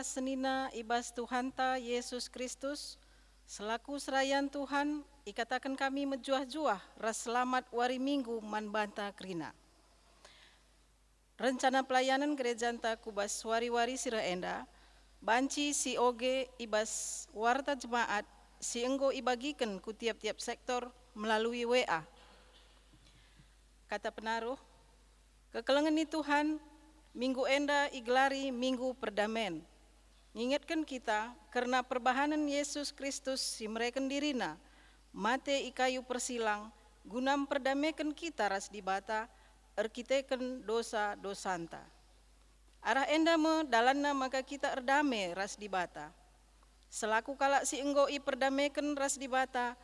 Senina ibas Tuhanta Yesus Kristus, selaku serayan Tuhan, ikatakan kami mejuah-juah ras selamat wari minggu man banta krina. Rencana pelayanan gereja anta kubas wari-wari sira enda, banci si oge ibas warta jemaat, si enggo ibagikan ku tiap-tiap sektor melalui WA. Kata penaruh, kekelengan ni Tuhan, minggu enda igelari minggu perdamaian. Ingatkan kita karena perbahanan Yesus Kristus si mereken dirina, mate ikayu persilang, gunam perdamaikan kita ras dibata, erkiteken dosa dosanta. Arah enda me dalanna maka kita erdame ras dibata. Selaku kalak si enggo i perdamaikan ras dibata,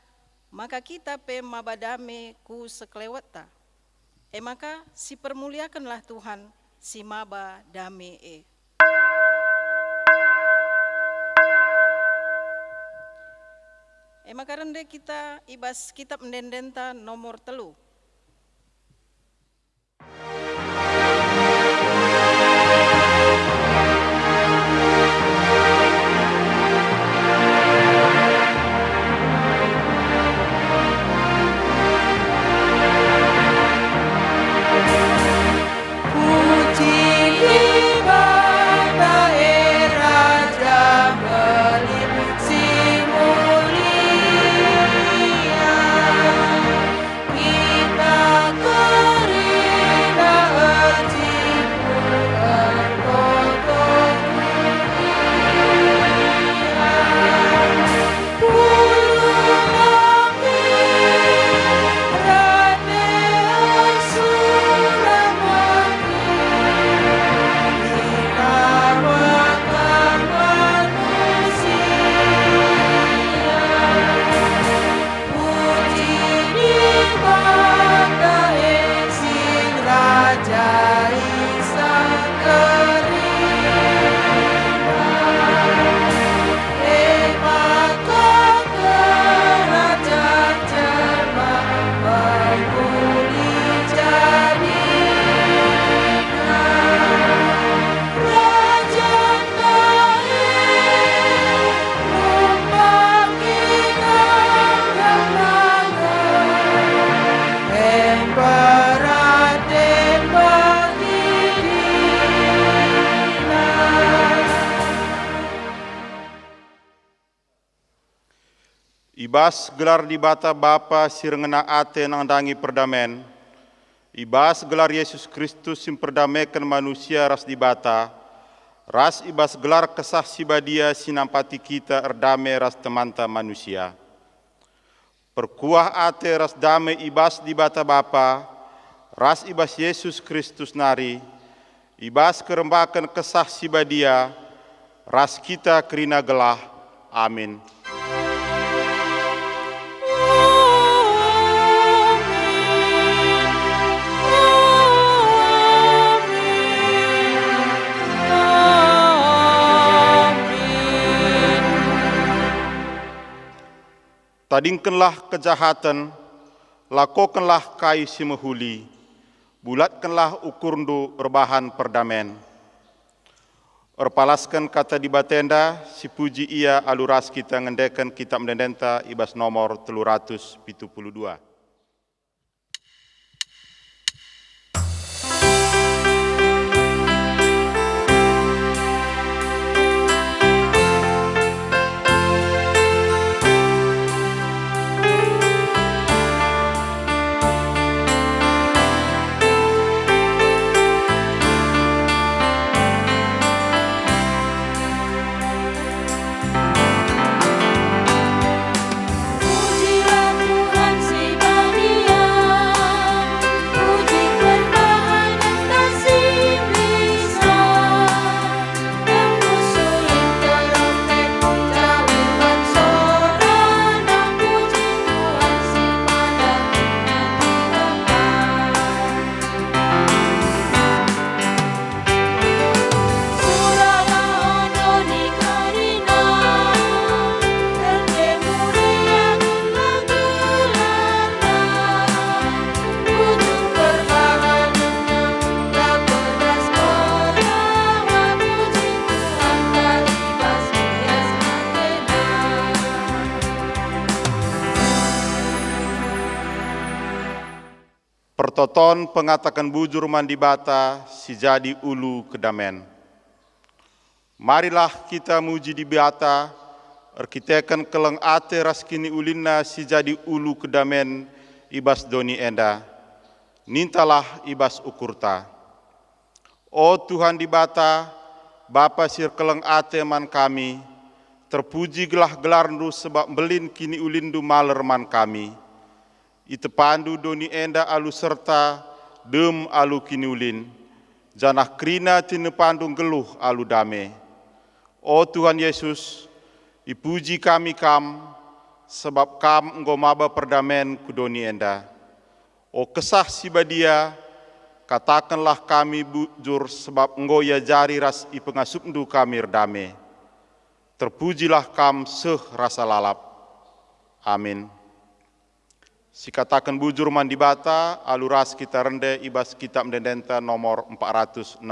maka kita pe mabadame ku sekleweta. Maka si permuliakanlah Tuhan, si maba dame e. Maka rende kita ibas kitab mendendenta nomor 3. Ibas gelar di bata Bapa sirengena ate nang dangi perdamen. Ibas gelar Yesus Kristus sim perdamaikan manusia ras di bata. Ras ibas gelar kesah sibadia sinampati kita erdame ras temanta manusia. Perkuah ate ras dame ibas di bata Bapa. Ras ibas Yesus Kristus nari. Ibas kerembakan kesah sibadia. Ras kita kerina gelah. Amin. Tadingkanlah kejahatan, lakokanlah kai si mehuli, bulatkanlah ukurndu rebahan perdamen. Erpalaskan kata di batenda, si puji ia aluras kita ngendekan kitab mendendenta ibas nomor 372. Ototon pengatakan bujur mandi bata si jadi ulu kedamen. Marilah kita muji di bata, arkiteken keleng ate raskini ulinna si jadi ulu kedamen ibas doni enda. Nintalah ibas ukurta. O Tuhan di bata, Bapa sir keleng ate man kami, terpuji gelah gelarndu sebab belin kini ulindu maler man kami. Itepandu doni enda alu serta dem alu kini ulin, janah krina tine pandung geluh alu dame. O Tuhan Yesus, ipuji kami kam, sebab kam engkau maba perdamen ku doni enda. O kesah si badia, katakanlah kami bujur sebab engkau ya jari ras ipengasupndu kami erdame. Terpujilah kam seh rasa lalap. Amin. Si katakan bujur mandi bata, aluras kita rende ibas kitab mendenta nomor 463.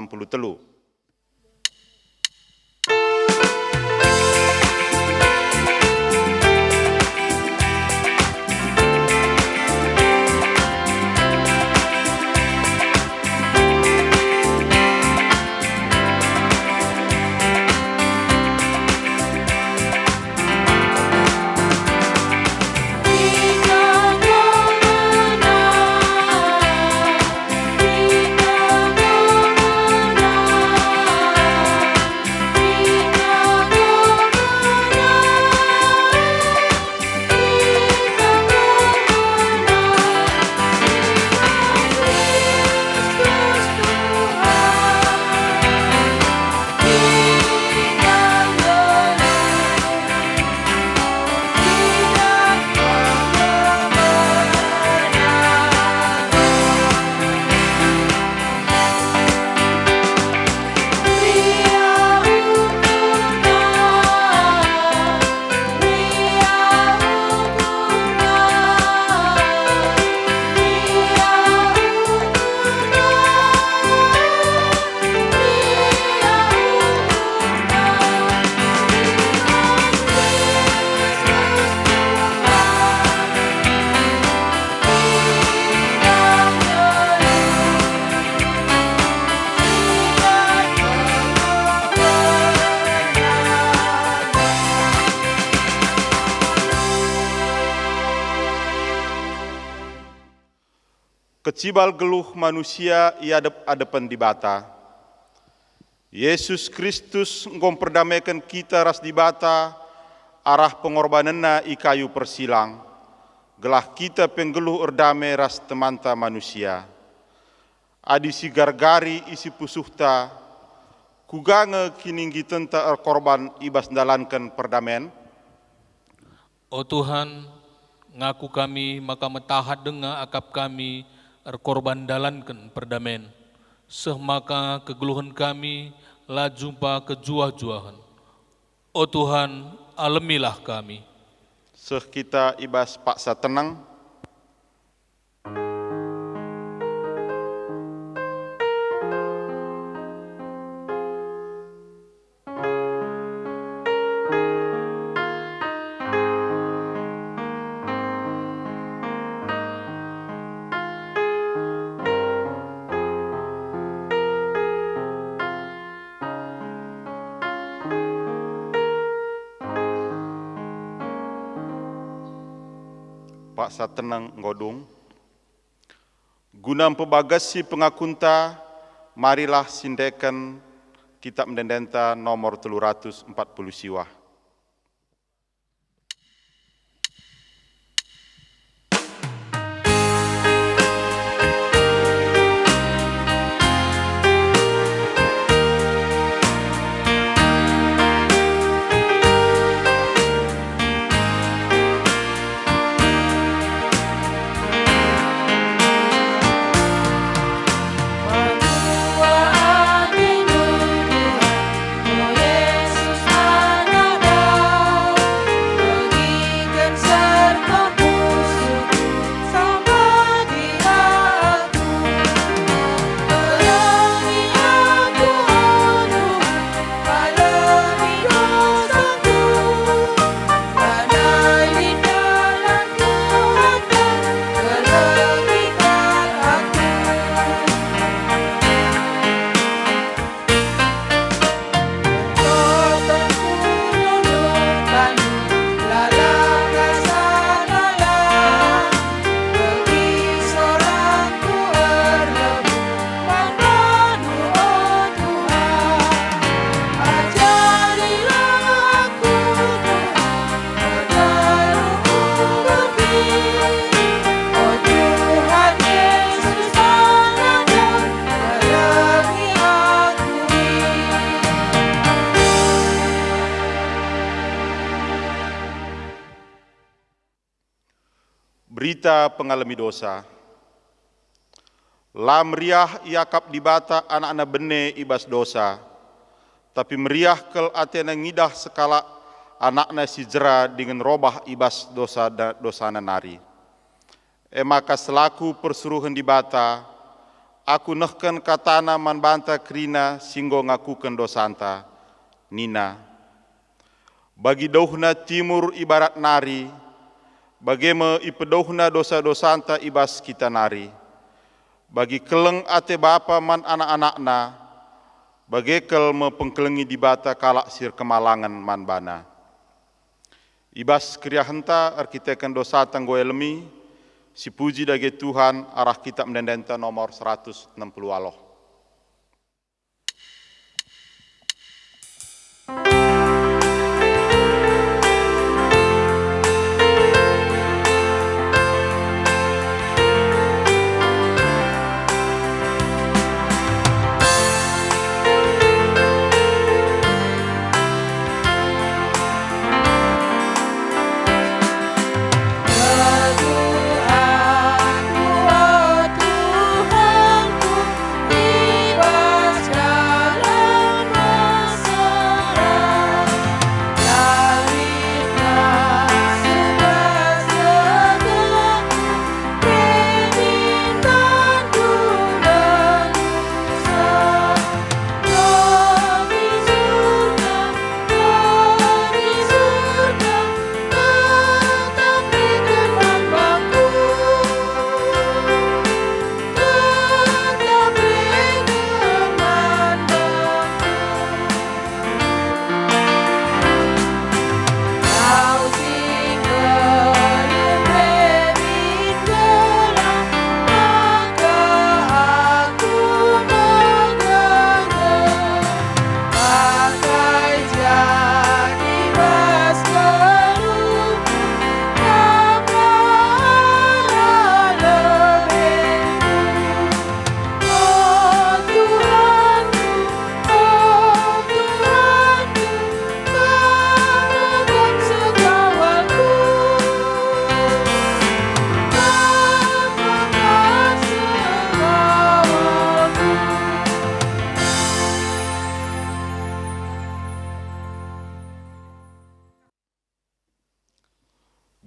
Kecibal geluh manusia iadep-adepan di bata. Yesus Kristus engkau perdamaikan kita ras di bata, arah pengorbananna i kayu persilang. Gelah kita penggeluh erdame ras temanta manusia. Adi si gargari isi pusuhta, kugange kininggi tenta korban ibas dalankan perdamen. O Tuhan, ngaku kami maka metahat denga akap kami korban dalankan perdamen. Seh maka kegeluhan kami la jumpa kejuah-juahan. O Tuhan, alamilah kami. Seh kita ibas paksa tenang. Paksa tenang ngodung. Guna pembagasi pengakunta, marilah sindekan kitab mendenta nomor 340 siwah. Yesus anak derita pengalami dosa. La meriah iakap di bata anak-anak bene ibas dosa, tapi meriah kel atena ngidah sekala anakna si jera dengan robah ibas dosana nari. Maka selaku persuruhan di bata, aku nehken katana man banta krina singgo ngakuken dosanta, nina. Bagi dauhna timur ibarat nari, bagema ipedauhna dosa-dosanta ibas kita nari. Bagi keleng ate bapa man anak-anakna, bagekel mepengkelengi di bata kalak sir kemalangan man bana. Ibas kriahenta arkiteken dosa tanggoelemi, si puji dage Tuhan arah kitab mendenta nomor 160 aloh.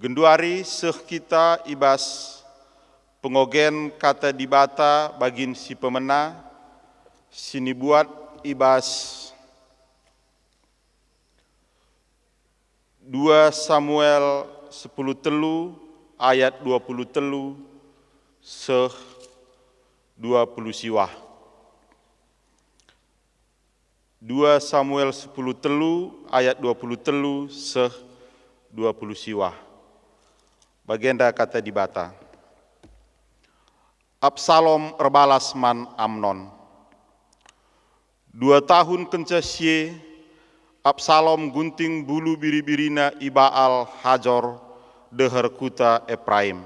Genduari seh kita ibas pengogen kata di bata bagin si pemena, sini buat ibas 2 Samuel 10 telu ayat 20 telu seh 20 siwah. 2 Samuel 10 telu ayat 20 telu seh 20 siwah. Bagenda kata di bata. Absalom erbalas man Amnon. 2 tahun kencasye, Absalom gunting bulu biri-birina Ibaal Hajor deher kuta Ephraim.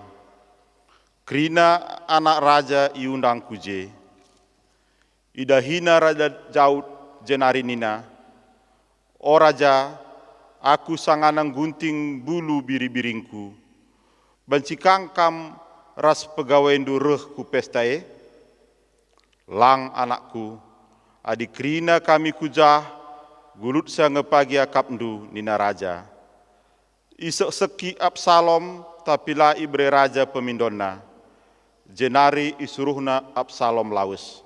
Krina anak raja iundang kuje. Idahina raja Daud jenari nina. O raja, aku sanganang gunting bulu biri-biringku. Bancikang kam ras pegawai dureh ku pestae, lang anakku, adik krina kami kujah, gulut sa ngepagi akapndu nina raja. Isek seki Absalom tapila ibre raja pemindonna, jenari isuruhna Absalom lawes.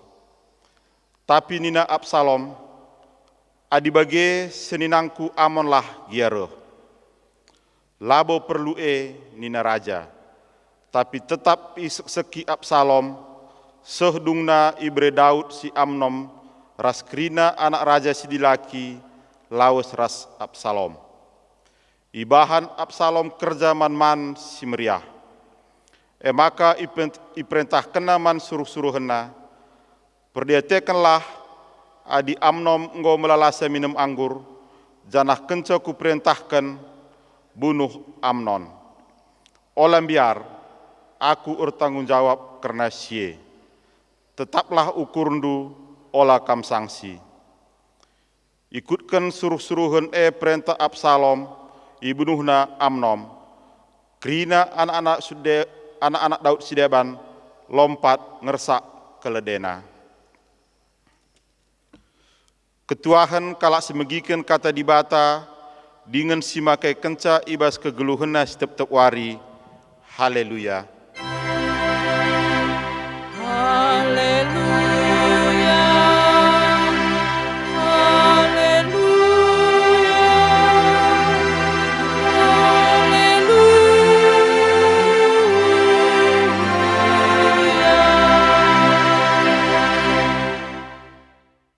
Tapi nina Absalom, adibage seninangku Amon lah giaroh. Labo perlu nina raja, tapi tetap seki Absalom, sehdungna ibre Daud si Amnon, ras krina anak raja si dilaki, lawas ras Absalom. Ibahan Absalom kerja man si meriah. Maka iperintah kena man suruh-suruhena, perdietekanlah adi Amnon engkau melalasa minum anggur, janah kenco ku perintahkan, bunuh Amnon. Olam biar aku bertanggung jawab karena sie. Tetaplah ukurndu olah kam sanksi. Ikutkan suruh-suruhan perintah Absalom, ibunuhna Amnon. Krina anak-anak anak-anak Daud Sideban lompat ngersak keledena. Ketuahan kalak semegikan kata dibata, dengan simakai kenca ibas kegeluhena setiap wari. Haleluya. Haleluya.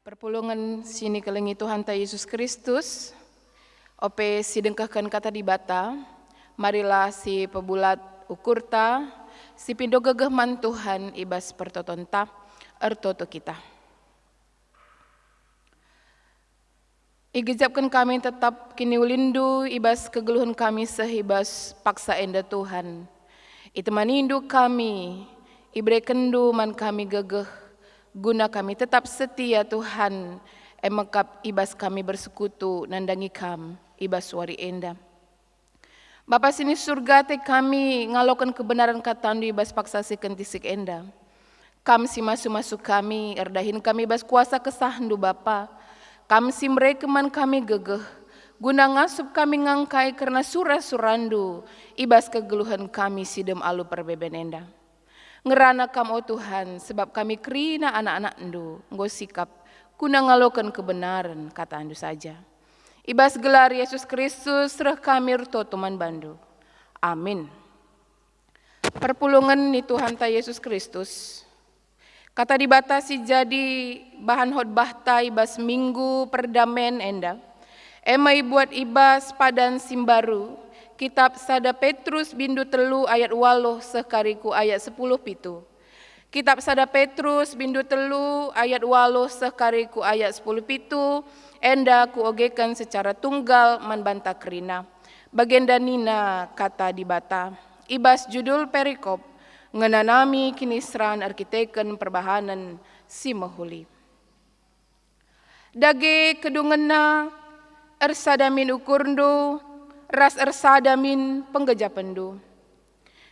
Perpulungan sini kelengi Tuhan ta Yesus Kristus, ope si dengkahkan kata dibata, marilah si pebulat ukurta, si pindo gegeh man Tuhan ibas pertotonta, ertoto kita. Igejapkan kami tetap kini ulindu ibas kegeluhan kami sehibas paksa enda Tuhan. Itu manindu kami, ibre kendu man kami gegeh, guna kami tetap setia Tuhan, emekap ibas kami bersekutu nandangi kam, ibas wari enda. Bapa sini surga te kami ngalokan kebenaran katandu ibas paksa si kentisik enda. Kam si masuk kami, erdahin kami ibas kuasa kesahandu Bapa. Kam si merekeman kami gegeh, guna ngasup kami ngangkai karena surah-surandu, ibas kegeluhan kami sidem alu perbeben enda. Ngerana kam oh Tuhan, sebab kami kerina anak-anak endu, nggo sikap, guna ngalokan kebenaran, kata andu saja. Ibas gelar Yesus Kristus, serah kami rtotoman bandu. Amin. Perpulungan ni Tuhan ta Yesus Kristus, kata dibatasi jadi bahan khotbah ta ibas minggu perdamen enda. Emai buat ibas padan simbaru, kitab Sada Petrus bindu telu ayat 8 sekariku ayat 10 pitu. Kitab Sada Petrus bindu telu ayat 8 sekariku ayat 10 pitu, enda kuogekan secara tunggal manbanta kerina. Bagenda nina kata dibata, ibas judul perikop, ngenanami kinisran arkiteken perbahanan si mahuli. Dage kedungena ersadamin ukurndo, ras ersadamin penggejapendu.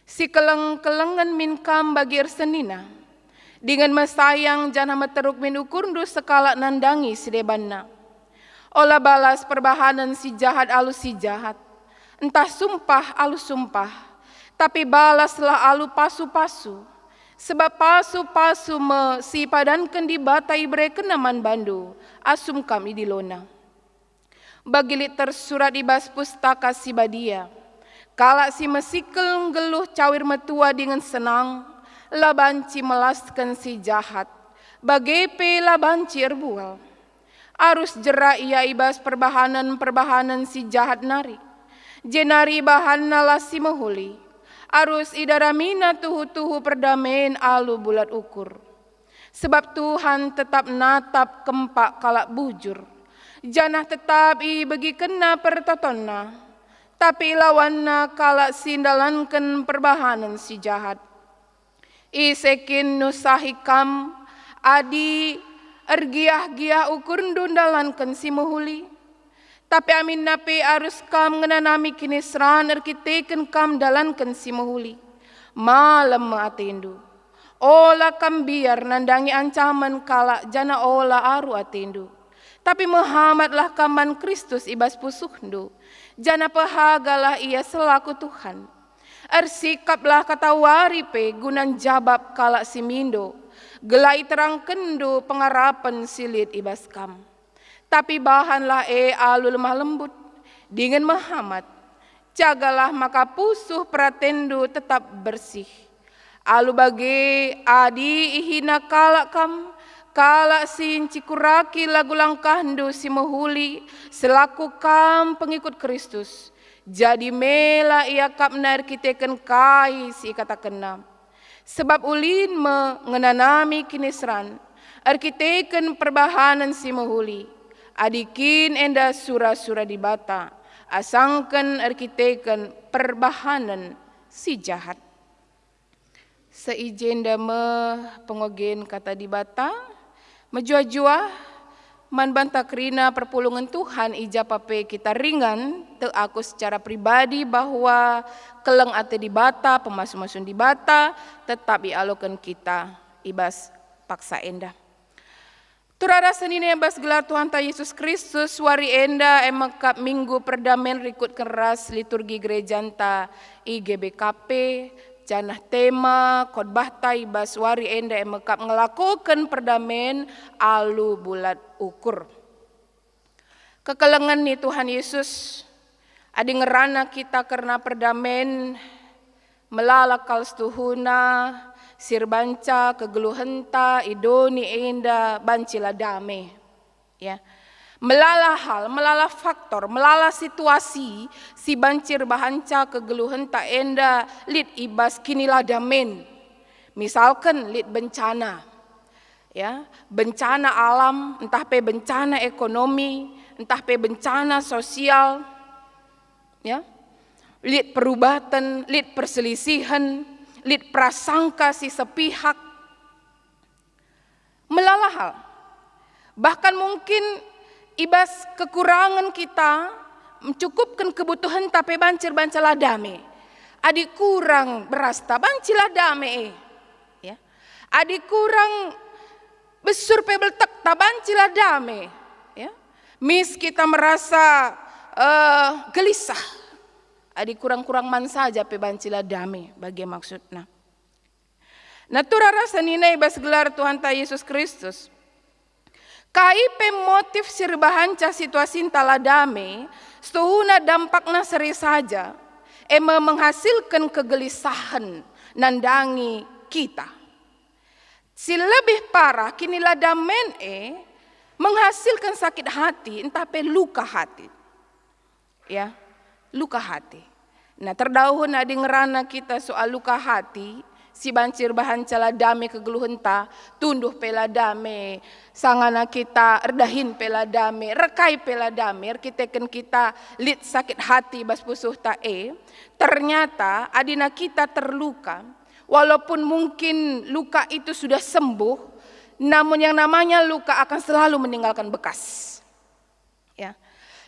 Si keleng-kelengan min kam bagi ersenina, dengan mesayang jana meteruk min ukurndo sekala nandangi sidebanna. Olah balas perbahanan si jahat alu si jahat, entah sumpah alu sumpah, tapi balaslah alu pasu-pasu, sebab pasu-pasu si padankan di batai breken naman bandu, asum kami di lona. Bagilit tersurat ibas pustaka si badia, kalak si mesikel geluh cawir metua dengan senang, labanci melaskan si jahat, bagepe labanci erbual. Arus jerak ia ibas perbahanan si jahat nari, jenari bahan nala si mahuli. Arus idaramina tuhu-tuhu perdamen alu bulat ukur. Sebab Tuhan tetap natap kempak kalak bujur. Janah tetap i bagi kena pertotonna. Tapi lawanna kalak sindalankan perbahanan si jahat. I sekin nusahikam adi ergiah-giah ukur ndundalankan si mahuli. Tapi amin napi arus kam ngenanami kinisran erkiteken kam dalankan si mahuli. Malam atendu. Ola kam biar nandangi ancaman kalak jana ola aru atendu. Tapi Muhammadlah kaman Kristus ibas pusuhndu. Jana pahagalah ia selaku Tuhan. Ersikaplah kata waripe gunan jabab kalak si mindo. Gelai terang kendu pengarapan silit ibas kam. Tapi bahanlah alu lemah lembut dengan Muhammad. Jagalah maka pusuh pratendu tetap bersih. Alu bagi adi ihina kalak kam, kalak sin cikuraki lagu langkahdu si mahuli selaku kam pengikut Kristus. Jadi mela ia kap narkiteken kai si kata kena. Sebab ulin mengenanami kinisran, arkiteken perbahanan si mahuli. Adikin enda surah-surah dibata, asangkan arkiteken perbahanan si jahat. Seijenda pengogen kata dibata, menjua-jua Man banta kerina perpulungan Tuhan ija pape kita ringan te aku secara pribadi bahwa keleng ate di bata, pemasu-masun di bata, tetap ialokan kita ibas paksa enda. Turara senina ibas gelar Tuhan ta Yesus Kristus wari enda emakap minggu perdamen rikut keras liturgi gerejanta IGBKP janah tema khotbah ta ibas wari enda emakap ngelakukan perdamen alu bulat ukur. Kekelengan ni Tuhan Yesus adi ngerana kita karena perdamen melalakal stuhuna sirbanca kegeluhenta idoni enda bancila dame ya. Melala hal, melala faktor, melala situasi si bancir bahanca kegeluhan tak enda lid ibas kinilah damen. Misalkan lid bencana, ya bencana alam, entah pe bencana ekonomi, entah pe bencana sosial, ya lid perubatan, lid perselisihan, lid prasangka si sepihak, melala hal. Bahkan mungkin ibas kekurangan kita mencukupkan kebutuhan tapi bancir bancala dame. Adik kurang beras ta bancila dame ya. Adik kurang besur pe beltek ta bancila dame ya. Mis kita merasa gelisah. Adik kurang-kurang man saja pe bancila dame bagi maksudna. Natura rasa nina ibas gelar Tuhan ta Yesus Kristus. KIP motif sirbahanca situasi taladame, stuhuna dampakna seri saja, menghasilkan kegelisahan nandangi kita. Si lebih parah kini ladamen menghasilkan sakit hati, entah pe luka hati, ya luka hati. Nah terdahulu adi ngerana kita soal luka hati. Si bancir bahan cala dame kegeluhenta, tunduh pela dame, sangana kita erdahin pela dame, rekai pela dame, kita lit sakit hati bas pusuh tae. Ternyata adina kita terluka, walaupun mungkin luka itu sudah sembuh, namun yang namanya luka akan selalu meninggalkan bekas. Ya.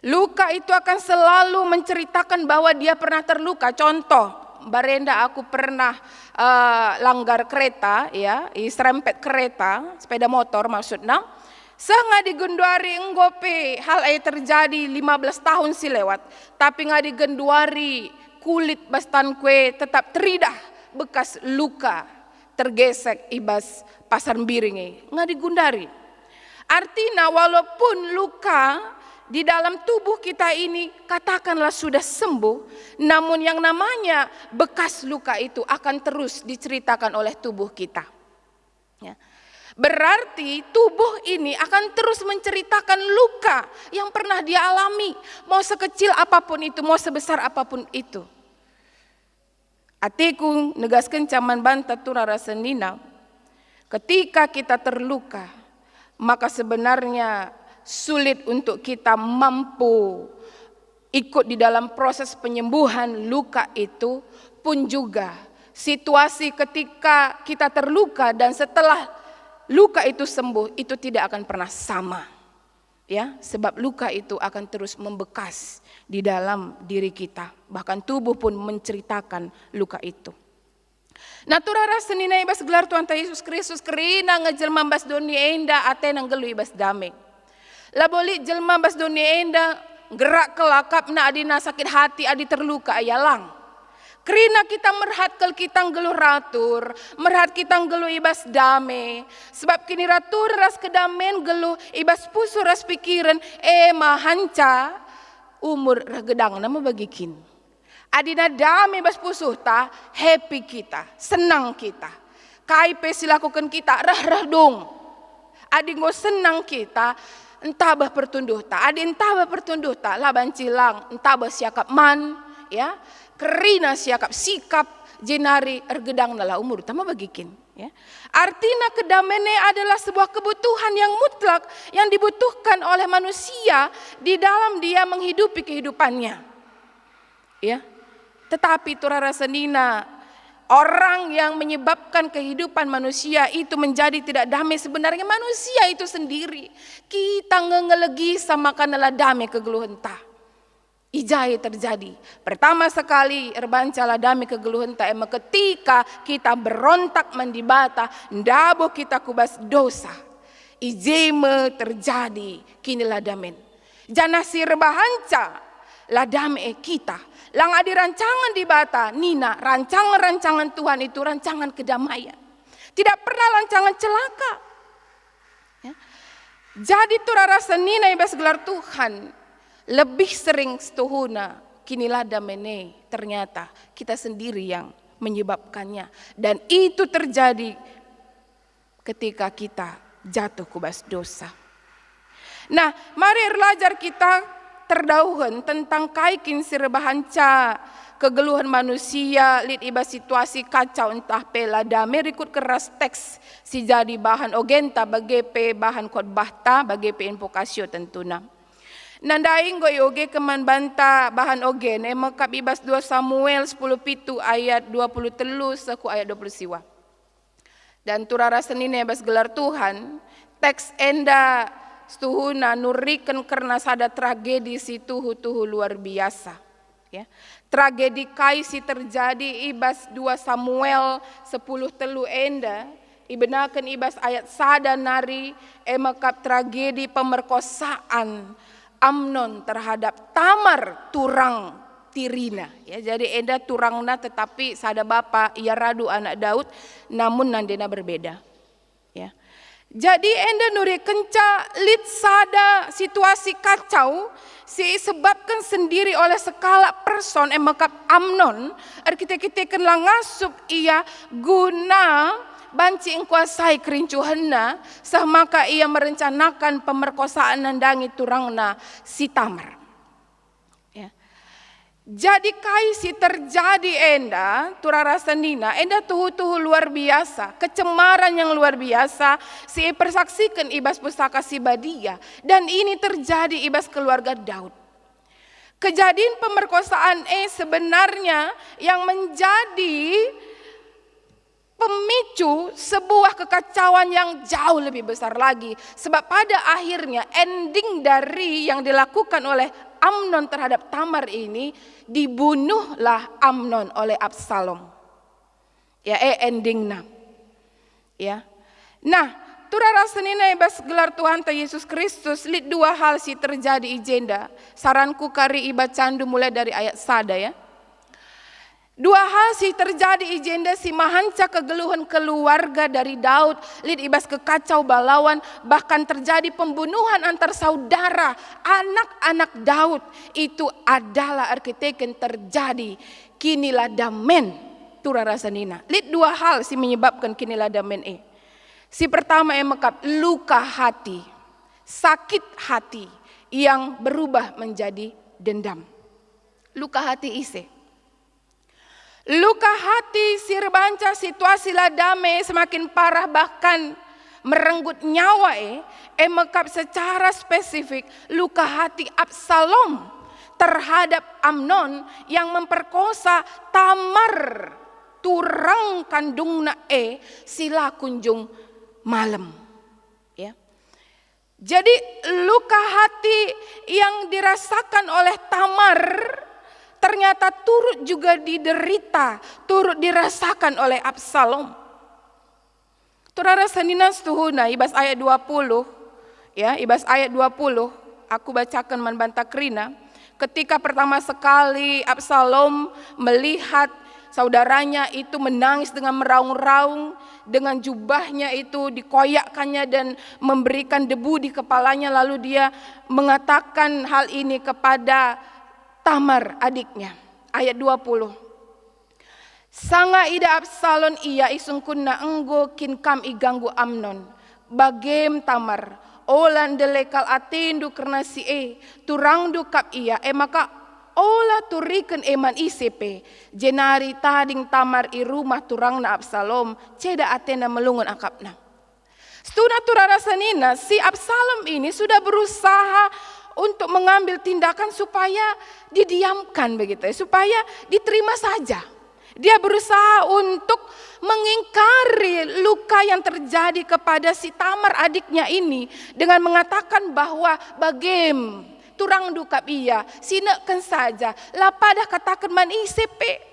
Luka itu akan selalu menceritakan bahwa dia pernah terluka. Contoh, Barenda aku pernah langgar kereta ya, serempet kereta, sepeda motor maksudnya. Sanga digenduari enggope hal ay terjadi 15 tahun si lewat. Tapi nga digenduari kulit bastan kue tetap teridah bekas luka tergesek ibas pasar biring nga digundari. Artinya walaupun luka di dalam tubuh kita ini katakanlah sudah sembuh, namun yang namanya bekas luka itu akan terus diceritakan oleh tubuh kita. Ya. Berarti tubuh ini akan terus menceritakan luka yang pernah dia alami, mau sekecil apapun itu, mau sebesar apapun itu. Atiku negaskan caman banta turara senina, ketika kita terluka, maka sebenarnya sulit untuk kita mampu ikut di dalam proses penyembuhan luka itu, pun juga situasi ketika kita terluka dan setelah luka itu sembuh itu tidak akan pernah sama. Ya, sebab luka itu akan terus membekas di dalam diri kita, bahkan tubuh pun menceritakan luka itu. Naturara senina ibas gelar Tuhan Yesus Kristus kerina ngejelma bas dunia enda ate nang gelu ibas damai. Laboli jelma bas dunia enda gerak kelakap na adina sakit hati adi terluka ayalang. Kerina kita merhat kel kita nggeluh ratur, merhat kita nggeluh ibas dame. Sebab kini ratur ras kedamen geluh ibas pusu ras pikiran mahanca umur regedang nama bagikin. Adina dame ibas pusuh ta happy kita, senang kita. Kaipe silakukan kita rah dong. Adi ngo senang kita. Entah bah pertunduh ta, adi entah bah pertunduh ta, laban cilang, entah bah siakap man, ya, kerina siakap sikap, jenari ergedang nala umur, tama bagikin, ya. Artinya kedamene adalah sebuah kebutuhan yang mutlak, yang dibutuhkan oleh manusia di dalam dia menghidupi kehidupannya, ya. Tetapi turara senina, Orang yang menyebabkan kehidupan manusia itu menjadi tidak damai sebenarnya manusia itu sendiri. Kita ngelegi sama karena damai kegeluhan ta. Ijai terjadi. Pertama sekali erbancalah damai kegeluhan ta ema ketika kita berontak mendibata, ndabo kita kubas dosa. Ijeme terjadi kinilah damen. Jana sirbahanca lah damai kita. Lang adi rancangan di bata, Nina, rancangan-rancangan Tuhan itu rancangan kedamaian. Tidak pernah rancangan celaka. Ya. Jadi turara senina ibas gelar Tuhan, lebih sering setuhuna, kinilah damene, ternyata kita sendiri yang menyebabkannya. Dan itu terjadi ketika kita jatuh kubas dosa. Nah, mari belajar kita terdauhan tentang kaikin sirbahanca kegeluhan manusia lid iba situasi kacau entah pela dame rikut keras teks si jadi bahan ogenta bagi pe bahan khotbah ta bagi pe invokasio tentuna. Nandaing go yoge keman banta bahan ogen mekap ibas 2 Samuel 10:7 ayat 23 saku ayat 20 siwa. Dan turara senine bas gelar Tuhan teks enda setuhuna nurikan karena sada tragedi si tuhu luar biasa. Ya. Tragedi kaisi terjadi ibas 2 Samuel 10:3 enda. Ibenakan ibas ayat sada nari emakap tragedi pemerkosaan Amnon terhadap Tamar turang Tirina. Ya, jadi enda turangna tetapi sada bapa ia radu anak Daud namun nandena berbeda. Ya. Jadi enda nuri kenca lid sada situasi kacau si sebabkan sendiri oleh sekala person emakap Amnon kita kenlang ngasup ia guna banci engkuasai kerincuhanna sahmaka ia merencanakan pemerkosaan nandangi turangna si Tamar. Jadi kaisi terjadi enda turara senina enda tuhu luar biasa kecemaran yang luar biasa si persaksikan ibas pusaka si Badia dan ini terjadi ibas keluarga Daud. Kejadian pemerkosaan sebenarnya yang menjadi pemicu sebuah kekacauan yang jauh lebih besar lagi sebab pada akhirnya ending dari yang dilakukan oleh Amnon terhadap Tamar ini dibunuhlah Amnon oleh Absalom. Ya endingnya. Ya. Nah, turara senina ibas gelar Tuhan ta Yesus Kristus lid 2 hal si terjadi ijenda. Saranku kari iba candu mulai dari ayat sada ya. 2 hal sih terjadi ijenda si mahanca kegeluhan keluarga dari Daud lid ibas kekacau balawan bahkan terjadi pembunuhan antar saudara anak-anak Daud itu adalah arkiteken terjadi kinilah damen turara sanina lid 2 hal si menyebabkan kinilah damen si pertama emakap luka hati sakit hati yang berubah menjadi dendam luka hati ise. Luka hati sirbanca situasi ladame semakin parah bahkan merenggut nyawa emekap secara spesifik luka hati Absalom terhadap Amnon yang memperkosa Tamar turang kandungna sila kunjung malam. Ya. Jadi luka hati yang dirasakan oleh Tamar ternyata turut juga diderita, turut dirasakan oleh Absalom. Turara sanina stuhuna ibas ayat 20, ya ibas ayat 20, aku bacakan manbanta krina. Ketika pertama sekali Absalom melihat saudaranya itu menangis dengan meraung-raung, dengan jubahnya itu dikoyakkannya dan memberikan debu di kepalanya, lalu dia mengatakan hal ini kepada Tamar adiknya. Ayat 20. Sanga ida Absalom ia isungkunna enggo kin kam iganggu Amnon. Bagem Tamar. Olan delekal atendu karena si turang du kap ia maka ola turiken eman ICP. Jenari tading Tamar i rumah turang na Absalom. Ceda atena melungun akapna. Stuna turara sanina si Absalom ini sudah berusaha untuk mengambil tindakan supaya didiamkan begitu ya, supaya diterima saja. Dia berusaha untuk mengingkari luka yang terjadi kepada si Tamar adiknya ini dengan mengatakan bahwa bagem turang dukap ia, sinekan saja, lapadah katakan man isepe.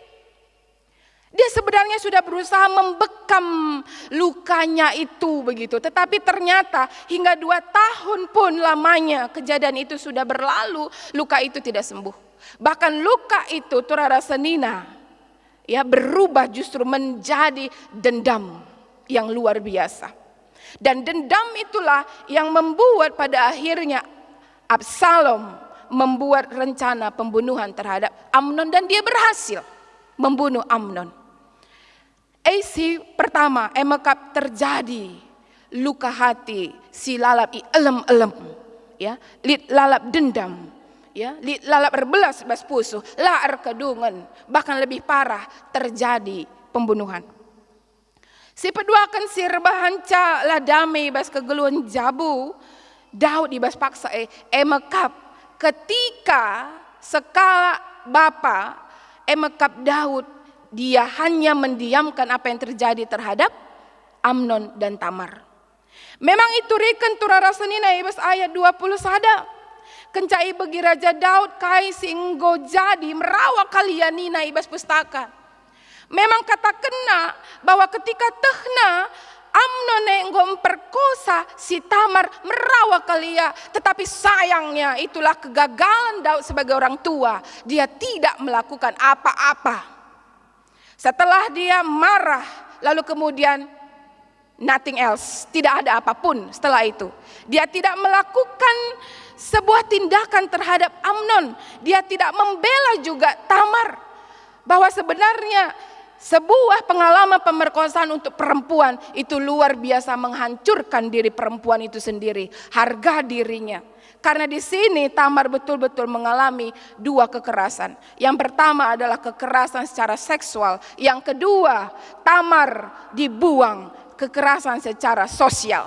Dia sebenarnya sudah berusaha membekam lukanya itu begitu. Tetapi ternyata hingga 2 tahun pun lamanya kejadian itu sudah berlalu, luka itu tidak sembuh. Bahkan luka itu Turara Senina ya berubah justru menjadi dendam yang luar biasa. Dan dendam itulah yang membuat pada akhirnya Absalom membuat rencana pembunuhan terhadap Amnon dan dia berhasil membunuh Amnon. Isi pertama emekap terjadi luka hati si lalap i elem-elem ya, lit lalap dendam ya, lit lalap berbelas bas pusuh, laar kedungan, bahkan lebih parah terjadi pembunuhan. Si peduakan si rebahanca ladame bas kegeluan jabu, Daud ibas paksa emekap ketika sekala bapa emekap Daud dia hanya mendiamkan apa yang terjadi terhadap Amnon dan Tamar. Memang itu reken Turara Senina ibas ayat 20 sada. Kencai bagi Raja Daud kai singgo jadi merawak kalian nina ibas pustaka. Memang kata kena bahwa ketika tehna Amnon yang memperkosa si Tamar merawak kalia, tetapi sayangnya itulah kegagalan Daud sebagai orang tua. Dia tidak melakukan apa-apa. Setelah dia marah, lalu kemudian nothing else, tidak ada apapun setelah itu. Dia tidak melakukan sebuah tindakan terhadap Amnon. Dia tidak membela juga Tamar. Bahwa sebenarnya sebuah pengalaman pemerkosaan untuk perempuan itu luar biasa menghancurkan diri perempuan itu sendiri, harga dirinya. Karena di sini Tamar betul-betul mengalami 2 kekerasan. Yang pertama adalah kekerasan secara seksual, yang kedua Tamar dibuang, kekerasan secara sosial.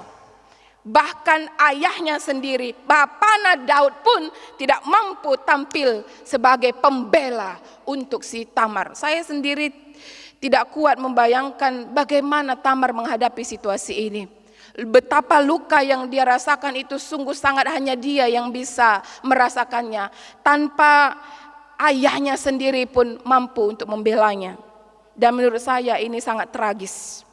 Bahkan ayahnya sendiri, bapana Daud pun tidak mampu tampil sebagai pembela untuk si Tamar. Saya sendiri tidak kuat membayangkan bagaimana Tamar menghadapi situasi ini. Betapa luka yang dia rasakan itu sungguh sangat hanya dia yang bisa merasakannya. Tanpa ayahnya sendiri pun mampu untuk membelanya. Dan menurut saya ini sangat tragis.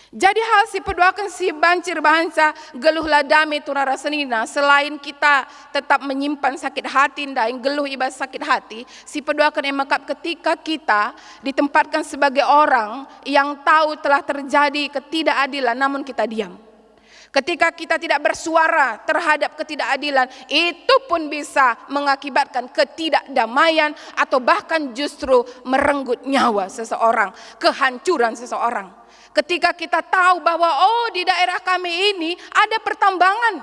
Jadi hal si peduakan si bancir bahansa geluhlah dame Turara Senina. Selain kita tetap menyimpan sakit hati dan geluh ibas sakit hati, si peduakan emakap ketika kita ditempatkan sebagai orang yang tahu telah terjadi ketidakadilan namun kita diam. Ketika kita tidak bersuara terhadap ketidakadilan, itu pun bisa mengakibatkan ketidakdamaian atau bahkan justru merenggut nyawa seseorang, kehancuran seseorang. Ketika kita tahu bahwa di daerah kami ini ada pertambangan,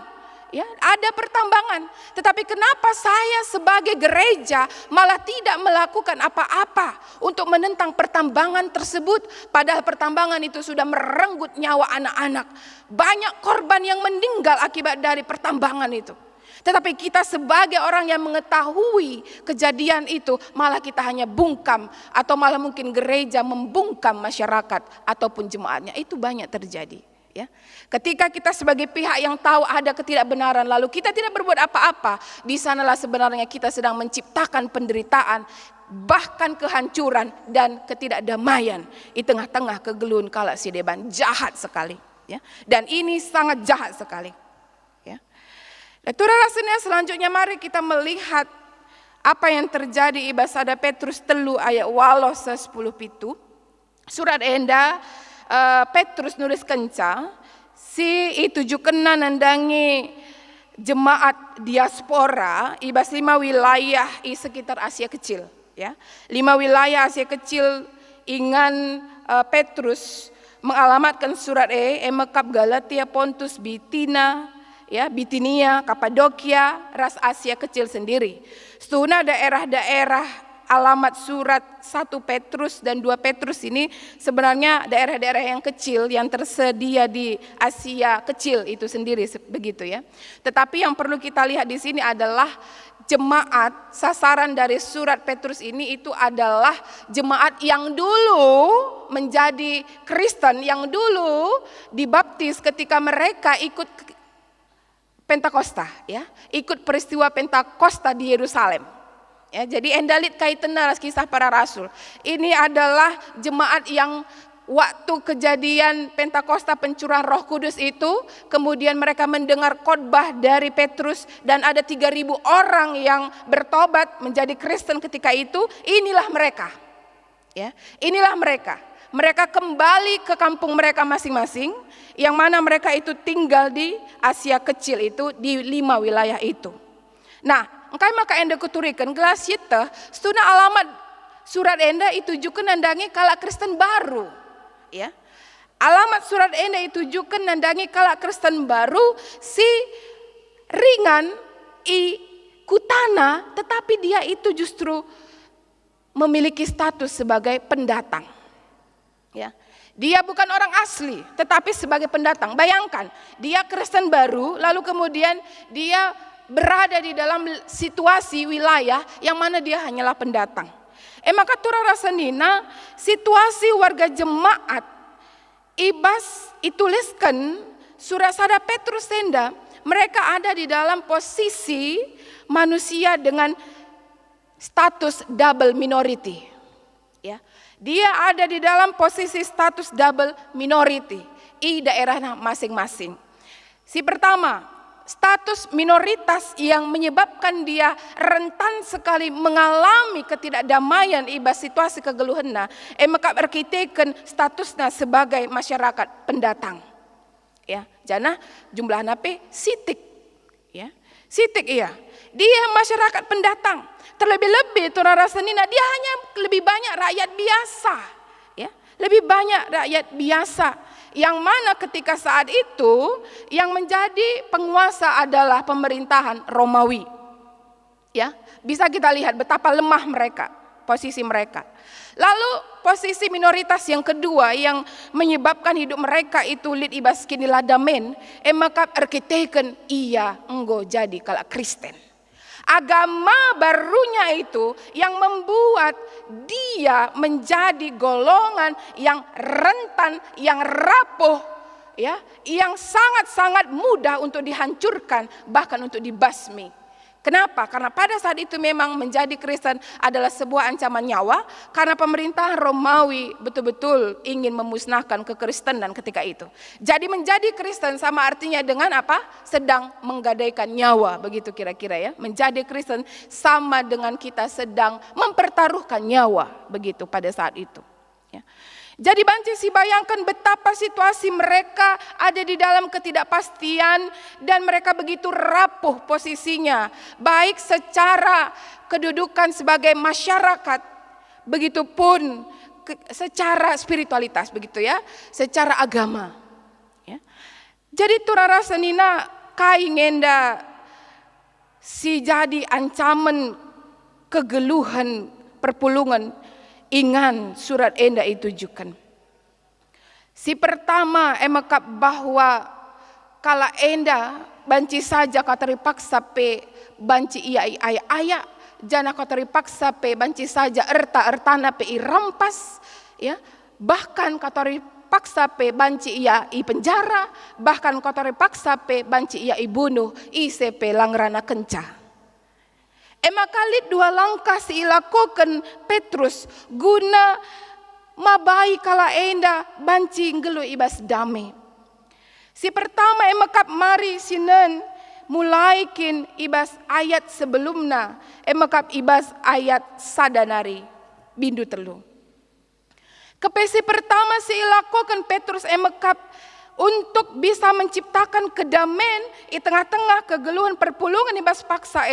ya, ada pertambangan. Tetapi kenapa saya sebagai gereja malah tidak melakukan apa-apa untuk menentang pertambangan tersebut? Padahal pertambangan itu sudah merenggut nyawa anak-anak. Banyak korban yang meninggal akibat dari pertambangan itu. Tetapi kita sebagai orang yang mengetahui kejadian itu malah kita hanya bungkam atau malah mungkin gereja membungkam masyarakat ataupun jemaatnya. Itu banyak terjadi. Ya. Ketika kita sebagai pihak yang tahu ada ketidakbenaran lalu kita tidak berbuat apa-apa, di sanalah sebenarnya kita sedang menciptakan penderitaan, bahkan kehancuran dan ketidakdamaian di tengah-tengah kegeluhan kala sideban. Jahat sekali. Ya. Dan ini sangat jahat sekali. Turara Senina selanjutnya mari kita melihat apa yang terjadi ibasada Petrus telu ayat 10 pitu. Surat enda Petrus nulis kenca si itu jukena nandangi jemaat diaspora ibas 5 wilayah di sekitar Asia Kecil, ya. 5 wilayah Asia Kecil ingan Petrus mengalamatkan surat emekap Galatia, Pontus, Bitina, ya, Bitinia, Kapadokia, ras Asia Kecil sendiri. Setuna daerah-daerah alamat surat 1 Petrus dan 2 Petrus ini sebenarnya daerah-daerah yang kecil yang tersedia di Asia kecil itu sendiri begitu ya. Tetapi yang perlu kita lihat di sini adalah jemaat, sasaran dari surat Petrus ini itu adalah jemaat yang dulu menjadi Kristen, yang dulu dibaptis ketika mereka ikut Pentakosta ya, ikut peristiwa Pentakosta di Yerusalem. Ya, jadi endalit kaitan kisah para rasul. Ini adalah jemaat yang waktu kejadian Pentakosta pencurahan Roh Kudus itu, kemudian mereka mendengar khotbah dari Petrus dan ada 3.000 orang yang bertobat menjadi Kristen ketika itu. Inilah mereka. Ya, inilah mereka. Mereka kembali ke kampung mereka masing-masing, yang mana mereka itu tinggal di Asia kecil itu, di 5 wilayah itu. Nah, engkai maka enda kuturikan gelas yita stuna alamat surat enda itu juga nandangi kala Kristen baru. Ya, alamat surat enda itu juga nandangi kala Kristen baru si ringan i kutana, tetapi dia itu justru memiliki status sebagai pendatang. Ya, dia bukan orang asli, tetapi sebagai pendatang. Bayangkan, dia Kristen baru, lalu kemudian dia berada di dalam situasi wilayah yang mana dia hanyalah pendatang. Maka tura rasanina situasi warga jemaat ibas ituliskan surat sada Petrus tenda, mereka ada di dalam posisi manusia dengan status double minority. Ya, dia ada di dalam posisi status double minority di daerah masing-masing. Si pertama, status minoritas yang menyebabkan dia rentan sekali mengalami ketidakdamaian ibas situasi kegeluhanna, maka berkitakan statusnya sebagai masyarakat pendatang. Ya, jana jumlah nape sitik. Ya, sitik iya. Dia masyarakat pendatang. Terlebih-lebih tura rasanina dia hanya lebih banyak rakyat biasa. Ya, lebih banyak rakyat biasa. Yang mana ketika saat itu yang menjadi penguasa adalah pemerintahan Romawi. Ya, bisa kita lihat betapa lemah mereka, posisi mereka. Lalu posisi minoritas yang kedua yang menyebabkan hidup mereka itu lid ibas kini ladamen, maka arkiteken iya enggo jadi kala Kristen. Agama barunya itu yang membuat dia menjadi golongan yang rentan, yang rapuh, ya, yang sangat-sangat mudah untuk dihancurkan, bahkan untuk dibasmi. Kenapa? Karena pada saat itu memang menjadi Kristen adalah sebuah ancaman nyawa, karena pemerintahan Romawi betul-betul ingin memusnahkan kekristenan ketika itu. Jadi menjadi Kristen sama artinya dengan apa? Sedang menggadaikan nyawa, begitu kira-kira ya. Menjadi Kristen sama dengan kita sedang mempertaruhkan nyawa, begitu pada saat itu. Ya. Jadi banci si bayangkan betapa situasi mereka ada di dalam ketidakpastian dan mereka begitu rapuh posisinya, baik secara kedudukan sebagai masyarakat, begitupun secara spiritualitas, begitu ya, secara agama. Ya. Jadi turara senina kai ngenda si jadi ancaman kegeluhan perpulungan. Ingan surat enda itu juga. Si pertama emakap bahwa kala enda banci saja kau terpaksa pe banci iya ayah jana kau terpaksa pe banci saja ertana pe irampas ya, bahkan kau terpaksa pe banci iya i penjara, bahkan kau terpaksa pe banci iya i bunuh i sepe langrana kenca. Maka dua langkah silakukan Petrus guna mabai kala enda banci ngelu ibas dame. Si pertama emakap mari sinen mulaikin ibas ayat sebelumna emakap ibas ayat sadanari bindu telu. Kepesi pertama silakukan Petrus emakap untuk bisa menciptakan kedamaian di tengah-tengah kegeluhan perpulungan ibas paksa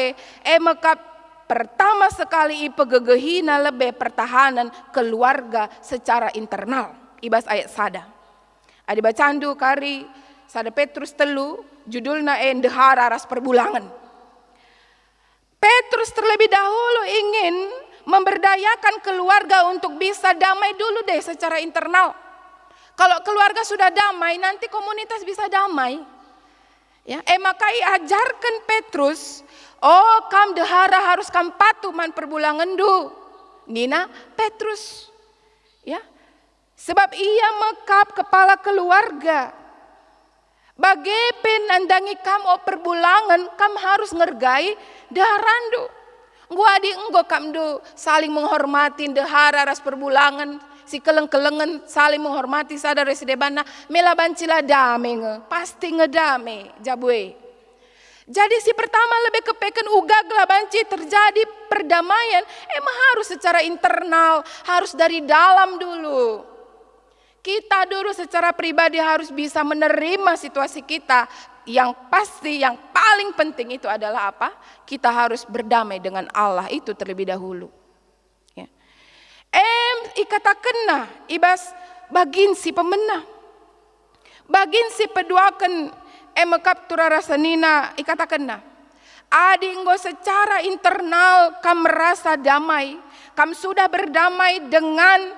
maka pertama sekali pegegehina lebih pertahanan keluarga secara internal ibas ayat sada. Adi bacandu kari sada Petrus telu judulna dehara ras perbulangan. Petrus terlebih dahulu ingin memberdayakan keluarga untuk bisa damai dulu deh secara internal. Kalau keluarga sudah damai, nanti komunitas bisa damai. Ya, maka ajarkan Petrus, kam dehara harus kam patuh man perbulangan du. Nina Petrus. Ya. Sebab ia mekap kepala keluarga. Bagepen nandangi kam perbulangan, kam harus ngergai daharandu. Gua adi enggo kam do saling menghormati dehara ras perbulangan. Si keleng-kelengan saling menghormati sadar residebana melabancila dame pasti ngedame jabue. Jadi si pertama lebih kepeken ugaglah banci terjadi perdamaian emang harus secara internal, harus dari dalam dulu. Kita dulu secara pribadi harus bisa menerima situasi kita. Yang pasti yang paling penting itu adalah apa? Kita harus berdamai dengan Allah itu terlebih dahulu. Ikatakenna ibas bagin si pemenah. Bagin si peduakan mekap rasanina ikatakenna. Adi enggo secara internal kam merasa damai. Kam sudah berdamai dengan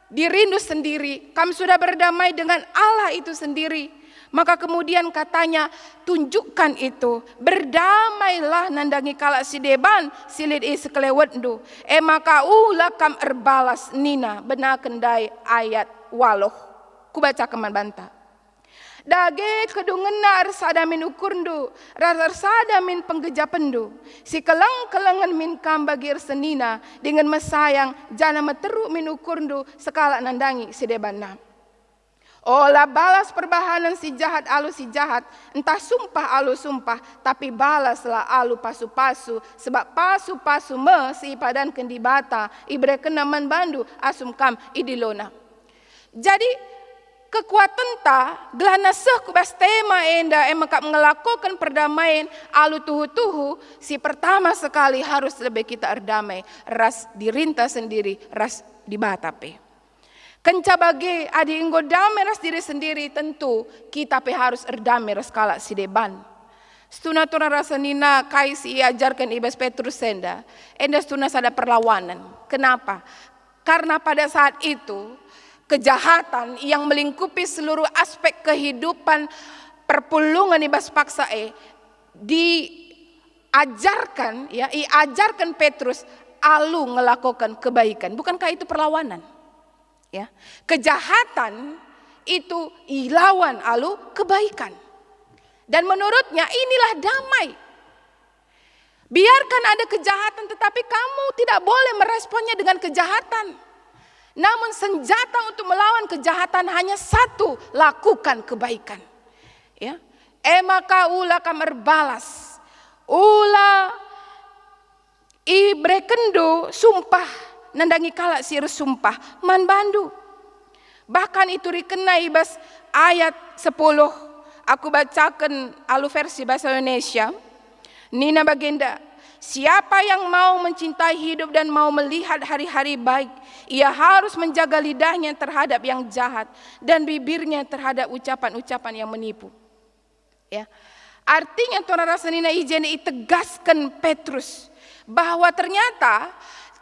dirimu sendiri. Kam sudah berdamai dengan Allah itu sendiri. Maka kemudian katanya tunjukkan itu. Berdamailah nandangi kalak si deban silid sekelewetdu. Maka ulah kam erbalas nina benar kendai ayat waloh. Kubaca keman banta. Dage kedungena arsadamin ukurndu. Arsadamin penggejapendu. Si kelang-kelangan min kam bagi ersenina. Dengan mesayang jana meteruk min ukurndu. Sekala nandangi si debanna. Olah balas perbahanan si jahat alu si jahat. Entah sumpah alu sumpah. Tapi balaslah alu pasu-pasu. Sebab pasu-pasu si padan kendi bata. Ibre kenaman bandu asum kam idilona. Jadi kekuatan ta gelana seh kubas tema enda emakap ngelakukan perdamaian alu tuhu-tuhu. Si pertama sekali harus lebih kita erdamai. Ras dirinta sendiri. Ras dibatape. Kenca bagi adi inggo damai ras diri sendiri tentu kita harus erdamai ras kalak si deban. Stuna tuna rasa nina kaisi ajarkan ibas Petrus senda. Enda stuna sada perlawanan. Kenapa? Karena pada saat itu kejahatan yang melingkupi seluruh aspek kehidupan perpulungan ibas paksa diajarkan ya, iajarkan Petrus alu ngelakukan kebaikan. Bukankah itu perlawanan? Ya, kejahatan itu ilawan alu kebaikan. Dan menurutnya inilah damai. Biarkan ada kejahatan tetapi kamu tidak boleh meresponnya dengan kejahatan. Namun senjata untuk melawan kejahatan hanya satu, lakukan kebaikan. Ya. Maka ulah kamar balas. Ulah ibrekendo sumpah. Nandangi kalak sir sumpah man bandu. Bahkan itu rikena ibas ayat 10. Aku bacakan alu versi bahasa Indonesia. Nina bagenda. Siapa yang mau mencintai hidup dan mau melihat hari-hari baik, ia harus menjaga lidahnya terhadap yang jahat dan bibirnya terhadap ucapan-ucapan yang menipu. Ya. Artinya Tuhan rasa nina ijeni tegaskan Petrus bahwa ternyata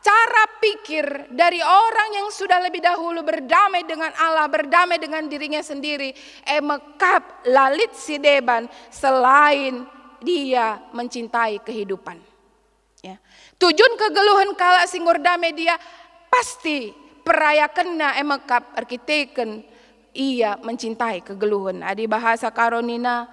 cara pikir dari orang yang sudah lebih dahulu berdamai dengan Allah, berdamai dengan dirinya sendiri, mekap lalit si deban selain dia mencintai kehidupan. Ya. Tujuan kegeluhan kala singgur damai dia pasti perayakanna mekap arkiteken ia mencintai kegeluhan. Adi bahasa karonina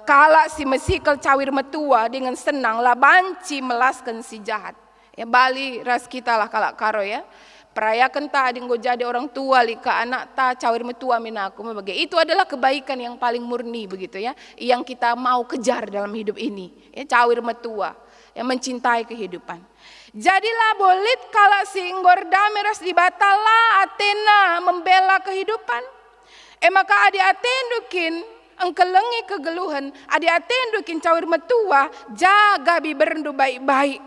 kala si mesikal cawir metua dengan senang lah banci melaskan si jahat. Ya Bali ras kita lah kalak karo ya. Perayakan ta ading go jadi orang tua lika anak ta cawir metua minaku bagai. Itu adalah kebaikan yang paling murni begitu ya. Yang kita mau kejar dalam hidup ini. Ya cawir metua yang mencintai kehidupan. Jadilah bolit kalak singgor dame ras dibatala Athena membela kehidupan. Maka adi atendukin engkelengi kegeluhan. Adi atendukin cawir metua jaga biberendu baik-baik.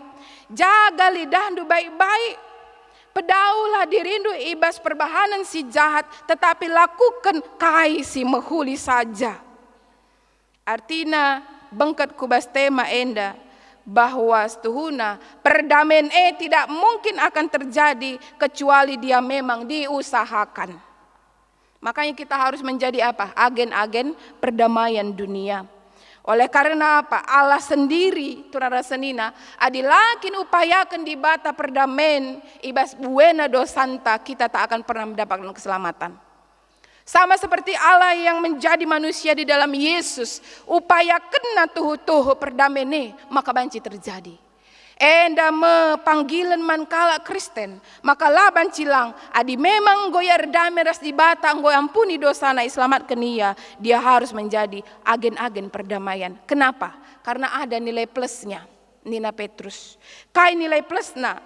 Jaga lidahmu baik-baik. Pedaulah dirimu ibas perbahanan si jahat. Tetapi lakukan kai si mehuli saja. Artinya bengkat kubas tema enda. bahwa setuhuna perdamaian tidak mungkin akan terjadi kecuali dia memang diusahakan. Makanya kita harus menjadi apa? Agen-agen perdamaian dunia. Oleh karena apa? Allah sendiri, turara senina, adilakin upayakan di bata perdamaian, ibas buena dosanta, kita tak akan pernah mendapatkan keselamatan. Sama seperti Allah yang menjadi manusia di dalam Yesus, upaya kena tuhu-tuhu perdamaian maka banci terjadi. Enda me panggilan mankala Kristen, maka laban cilang, adi memang goyar damai ras di bata, goy ampuni dosana selamat kenia, dia harus menjadi agen-agen perdamaian. Kenapa? Karena ada nilai plusnya. Nina Petrus. Kai nilai plusna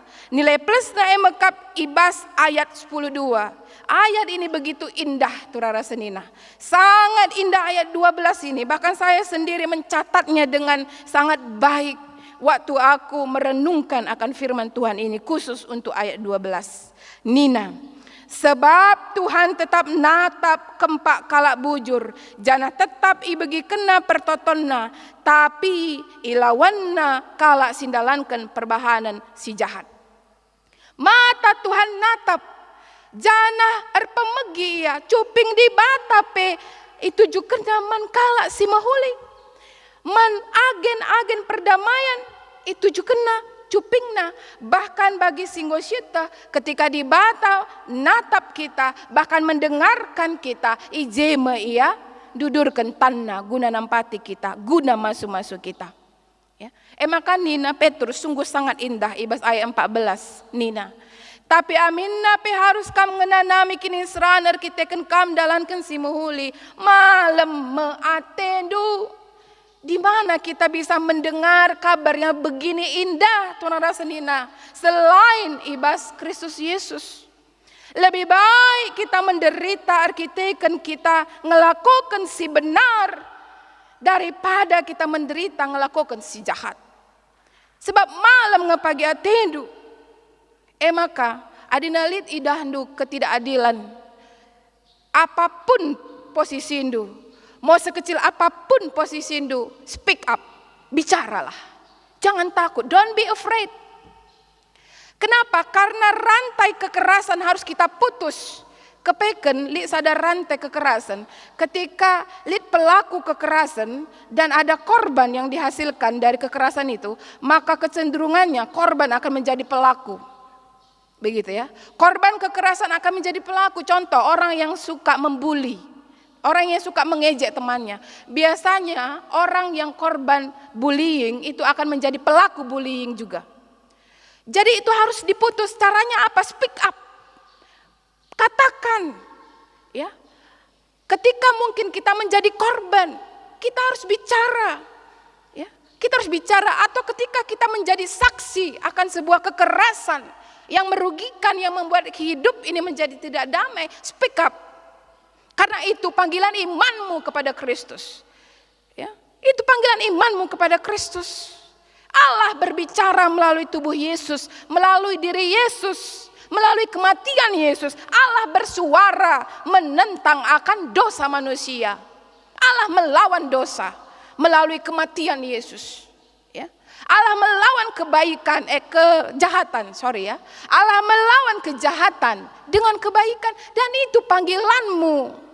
emekap ibas ayat 10:2. Ayat ini begitu indah turara senina. Sangat indah ayat 12 ini. Bahkan saya sendiri mencatatnya dengan sangat baik waktu aku merenungkan akan firman Tuhan ini khusus untuk ayat 12. Nina, sebab Tuhan tetap natap kempak kalak bujur, jana tetap ibegi kena pertotonna, tapi ilawanna kalak sindalankan perbahanan si jahat. Mata Tuhan natap, jana erpemegi ya, cuping di batape, itu juga man kalak si mahuli. Man agen-agen perdamaian, itu juga kena cupingna, bahkan bagi singosyita ketika di bata natap kita, bahkan mendengarkan kita, ijeme ia dudurkan tanah guna nampati kita, guna masuk-masuk kita. Ya. Maka Nina Petrus sungguh sangat indah ibas ayat 14 Nina. Tapi amin nape harus kam ngenanami kini seraner kita kam dalankan si muhuli malam meatendu. Di mana kita bisa mendengar kabar yang begini indah Tuhan rasa Nina selain ibas Kristus Yesus. Lebih baik kita menderita arkiteken kita ngelakukan si benar daripada kita menderita ngelakukan si jahat. Sebab malam ngepagi atendu maka adinalit idahndu ketidakadilan apapun posisi indu. Mau sekecil apapun posisi Indu, speak up, bicaralah. Jangan takut, don't be afraid. Kenapa? Karena rantai kekerasan harus kita putus. Kepeken, lit sadar rantai kekerasan. Ketika lit pelaku kekerasan dan ada korban yang dihasilkan dari kekerasan itu, maka kecenderungannya korban akan menjadi pelaku. Begitu ya. Korban kekerasan akan menjadi pelaku. Contoh, orang yang suka membuli. Orang yang suka mengejek temannya. Biasanya orang yang korban bullying itu akan menjadi pelaku bullying juga. Jadi itu harus diputus. Caranya apa? Speak up. Katakan. Ya. Ketika mungkin kita menjadi korban, kita harus bicara. Ya. Kita harus bicara. Atau ketika kita menjadi saksi akan sebuah kekerasan yang merugikan, yang membuat hidup ini menjadi tidak damai, speak up. Karena itu panggilan imanmu kepada Kristus. Ya, itu panggilan imanmu kepada Kristus. Allah berbicara melalui tubuh Yesus, melalui diri Yesus, melalui kematian Yesus. Allah bersuara menentang akan dosa manusia. Allah melawan dosa melalui kematian Yesus. Ya. Allah melawan kejahatan. Allah melawan kejahatan dengan kebaikan dan itu panggilanmu.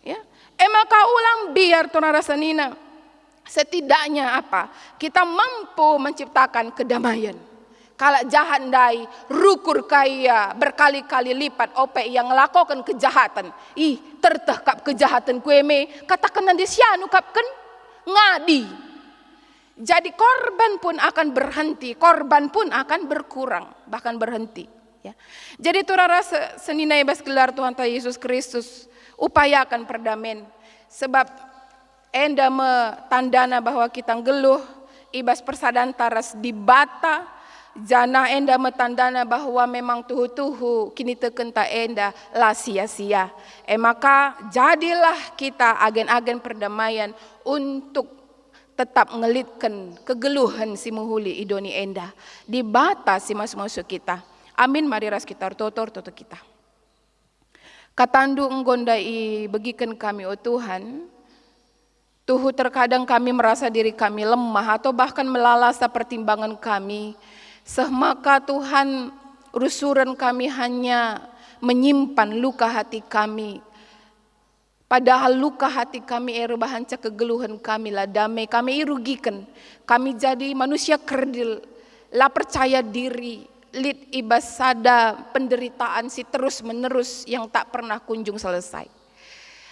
Ya, maka ulang biar Tuhan rasa Nina. Setidaknya apa? Kita mampu menciptakan kedamaian. Kalau jahat dai, rukur kaya berkali-kali lipat ope yang melakukan kejahatan. Tertekap kejahatan kueme, katakan nanti sianu kapken ngadi. Jadi korban pun akan berhenti, korban pun akan berkurang, bahkan berhenti. Ya. Jadi Tuhan rasa senina ibas gelar Tuhan Yesus Kristus. Upayakan perdamaian. Sebab enda tandana bahwa kita geluh ibas persadan taras di bata. Jana enda tandana bahwa memang tuhu-tuhu kini tekenta enda lah sia-sia. Maka jadilah kita agen-agen perdamaian untuk tetap ngelitkan kegeluhan si muhuli idoni enda. Di bata si masuk-masuk kita. Amin, mari ras kita tutur kita. Katandu enggondai bagikan kami, oh Tuhan, Tuhu terkadang kami merasa diri kami lemah atau bahkan melalasa pertimbangan kami. Semaka Tuhan usuran kami hanya menyimpan luka hati kami. Padahal luka hati kami bahanca kegeluhan kami lah damai kami irugikan. Kami jadi manusia kerdil, lah percaya diri, lid ibasada penderitaan si terus menerus yang tak pernah kunjung selesai.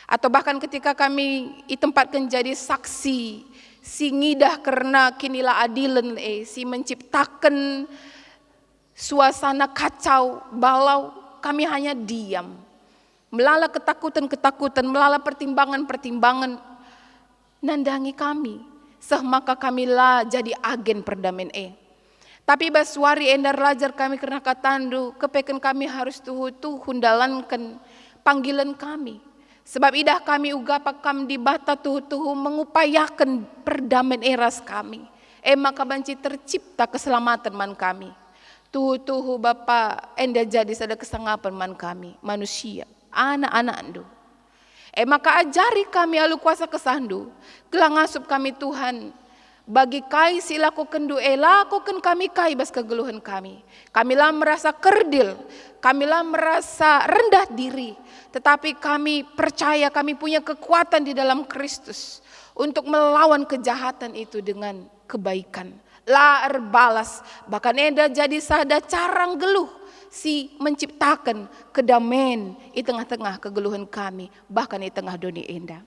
Atau bahkan ketika kami ditempatkan jadi saksi, si ngidah karena kinilah adilan si menciptakan suasana kacau, balau, kami hanya diam. Melala ketakutan-ketakutan, melala pertimbangan-pertimbangan, nandangi kami. Semaka kamilah jadi agen perdamaian Tapi baswari endar lajar kami karena katandu, kepeken kami harus tuh hundalankan panggilan kami. Sebab idah kami uga pakam di bata tuh mengupayakan perdamaian eras kami. Maka banci tercipta keselamatan man kami. Tuh Bapa enda jadi sada kesangapan man kami manusia, anak-anak andu. Maka ajari kami alu kuasa kesandu, gelang asup kami Tuhan. Bagi kai silaku kendu lakukan kami kai bas kegeluhan kami. Kamilah merasa kerdil, kamilah merasa rendah diri. Tetapi kami percaya kami punya kekuatan di dalam Kristus untuk melawan kejahatan itu dengan kebaikan. La erbalas, bahkan enda jadi sada carang geluh si menciptakan kedamaian di tengah-tengah kegeluhan kami, bahkan di tengah dunia enda.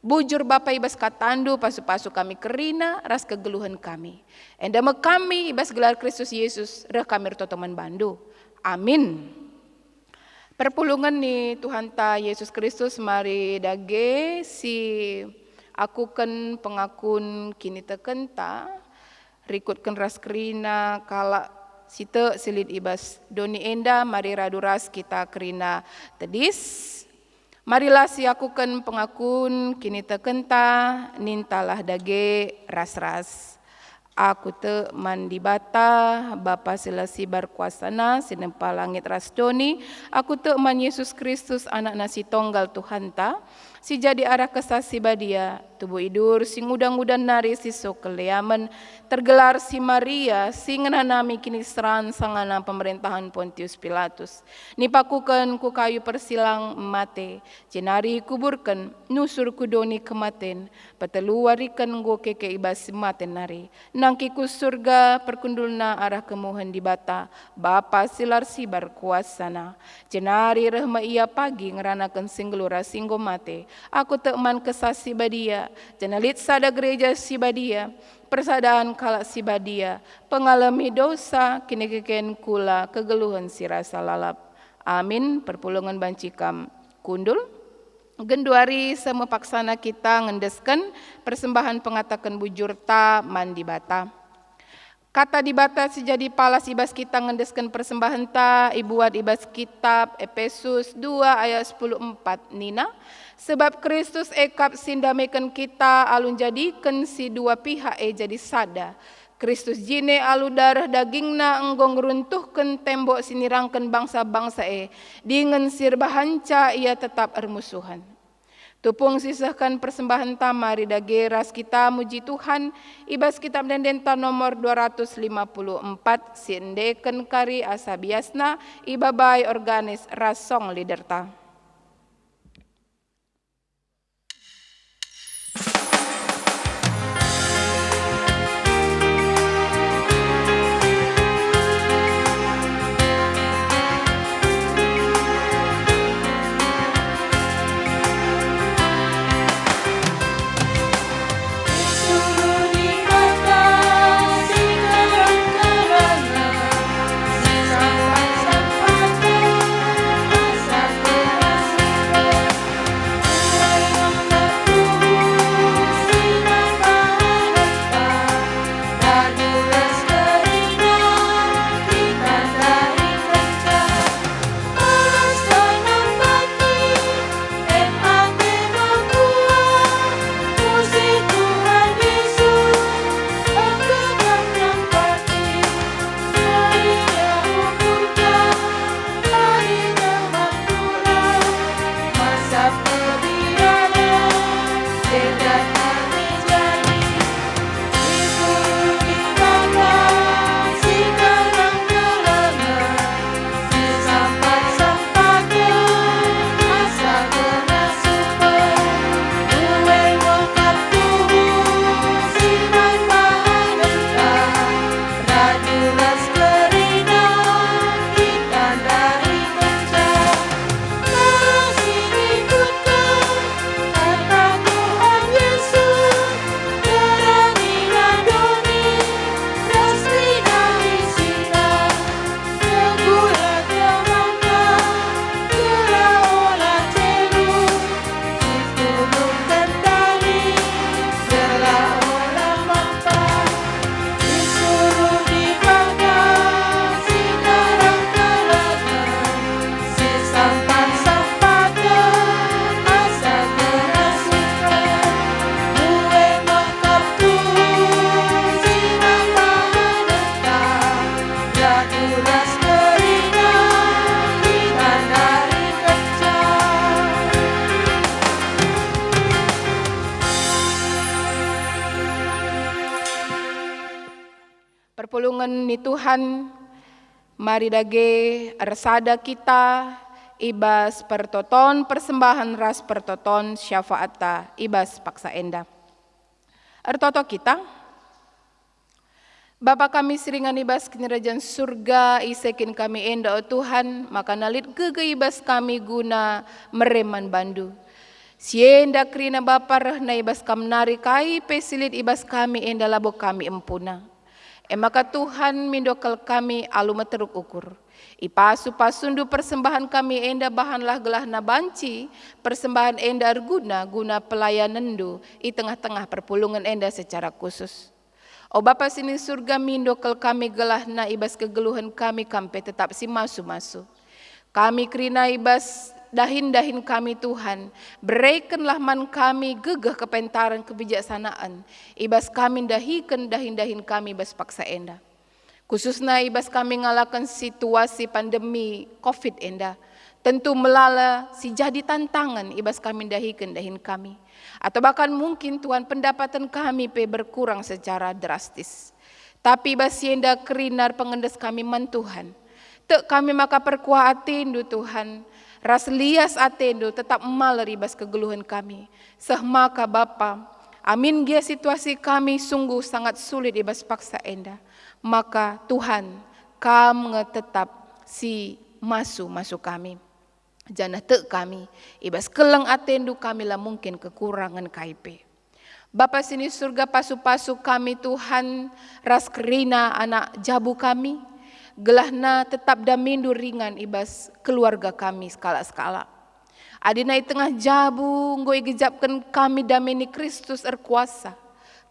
Bujur Bapa ibas katandu pasu-pasu kami kerina ras kegeluhan kami. Enda kami ibas gelar Kristus Yesus reh kami totoman bandu. Amin. Perpulungan ni Tuhan ta Yesus Kristus mari dage si akuken pengakun kini tekenta rikutkan ras kerina kala site silid ibas doni enda mari radu ras kita kerina tedis. Marilah siakukan pengakun kini tekenta nintalah dage ras-ras. Aku te mandi bata Bapa selasi berkuasana sinempa langit ras doni. Aku te man Yesus Kristus anak nasi tonggal Tuhan ta. Si jadi arah kesasi badia tubuh idur si ngudang-ngudang nari si sokeleamen tergelar si Maria si ngenanami kini seran sangana pemerintahan Pontius Pilatus nipakukan ku kayu persilang mate jenari kuburkan nusur kudoni kematen peteluarikan go keke ibas maten nari nangkiku surga perkundulna arah kemuhan di bata Bapa silar si berkuasana jenari rehma ia pagi ngeranakan singgelura singgo mate. Aku teman kesasi badia, jenalit sada gereja si badia, persadaan kalak si badia, pengalami dosa, kini keken kula, kegeluhan si rasa lalap. Amin, perpulungan bancikam kundul. Genduari semua paksana kita ngendeskan, persembahan pengatakan bujur ta mandi bata. Kata di bata sejadi palas ibas kita ngendeskan persembahan ta ibuat ibas kitab Efesus 2 ayat 14 nina sebab Kristus ekap sindamekan kita alun jadikan si dua pihak jadi sada Kristus jine alu darah dagingna enggong runtuhkan tembok sinirangkan bangsa-bangsa dengan sirbahanca ia tetap ermusuhan. Tupung sisahkan persembahan tamari dage ras kita muji Tuhan ibas kitab dendenta nomor 254 sindeken kari asabiasna ibabai organis rasong liderta. Asa Perpulungan ni Tuhan, mari dage resada kita, ibas pertoton persembahan ras pertoton syafaata ibas paksa enda. Ertoto kita, Bapa kami seringan ibas kerajaan surga, isekin kami enda o Tuhan, maka nalit ibas kami guna mereman bandu. Sienda krina Bapa rehna ibas kam nari kai pesilit ibas kami enda labo kami empuna. Maka Tuhan mindokal kami alu meteruk ukur. Ipasu pasundu persembahan kami enda bahanlah gelah na banci, persembahan enda arguna guna pelayanan du i tengah-tengah perpulungan enda secara khusus. O Bapa sini surga mindokal kami gelah na ibas kegeluhan kami kampe tetap si masu-masu. Kami krina ibas dahin-dahin kami Tuhan, berikanlah man kami gegah kepentaran kebijaksanaan, ibas kami dahikan dahin-dahin kami ibas paksa enda. Khususnya ibas kami ngalakan situasi pandemi COVID enda, tentu melala si jadi tantangan ibas kami dahikan dahin kami. Atau bahkan mungkin Tuhan pendapatan kami berkurang secara drastis. Tapi ibas enda kerinar pengendes kami man Tuhan. Tek kami maka perkuah atindu Tuhan, ras lias atindu tetap mal ribas kegeluhan kami. Sehmaka Bapa, amin gia situasi kami sungguh sangat sulit ibas paksa enda. Maka Tuhan, kam tetap si masuk kami. Janah tek kami, ibas keleng atendu kami lah mungkin kekurangan KIP. Bapa sini surga pasu-pasu kami Tuhan, ras kerina anak jabu kami, gelahna tetap damindu ringan ibas keluarga kami skala-skala. Adina i tengah jabu, ngoi gejapkan kami damini Kristus erkuasa.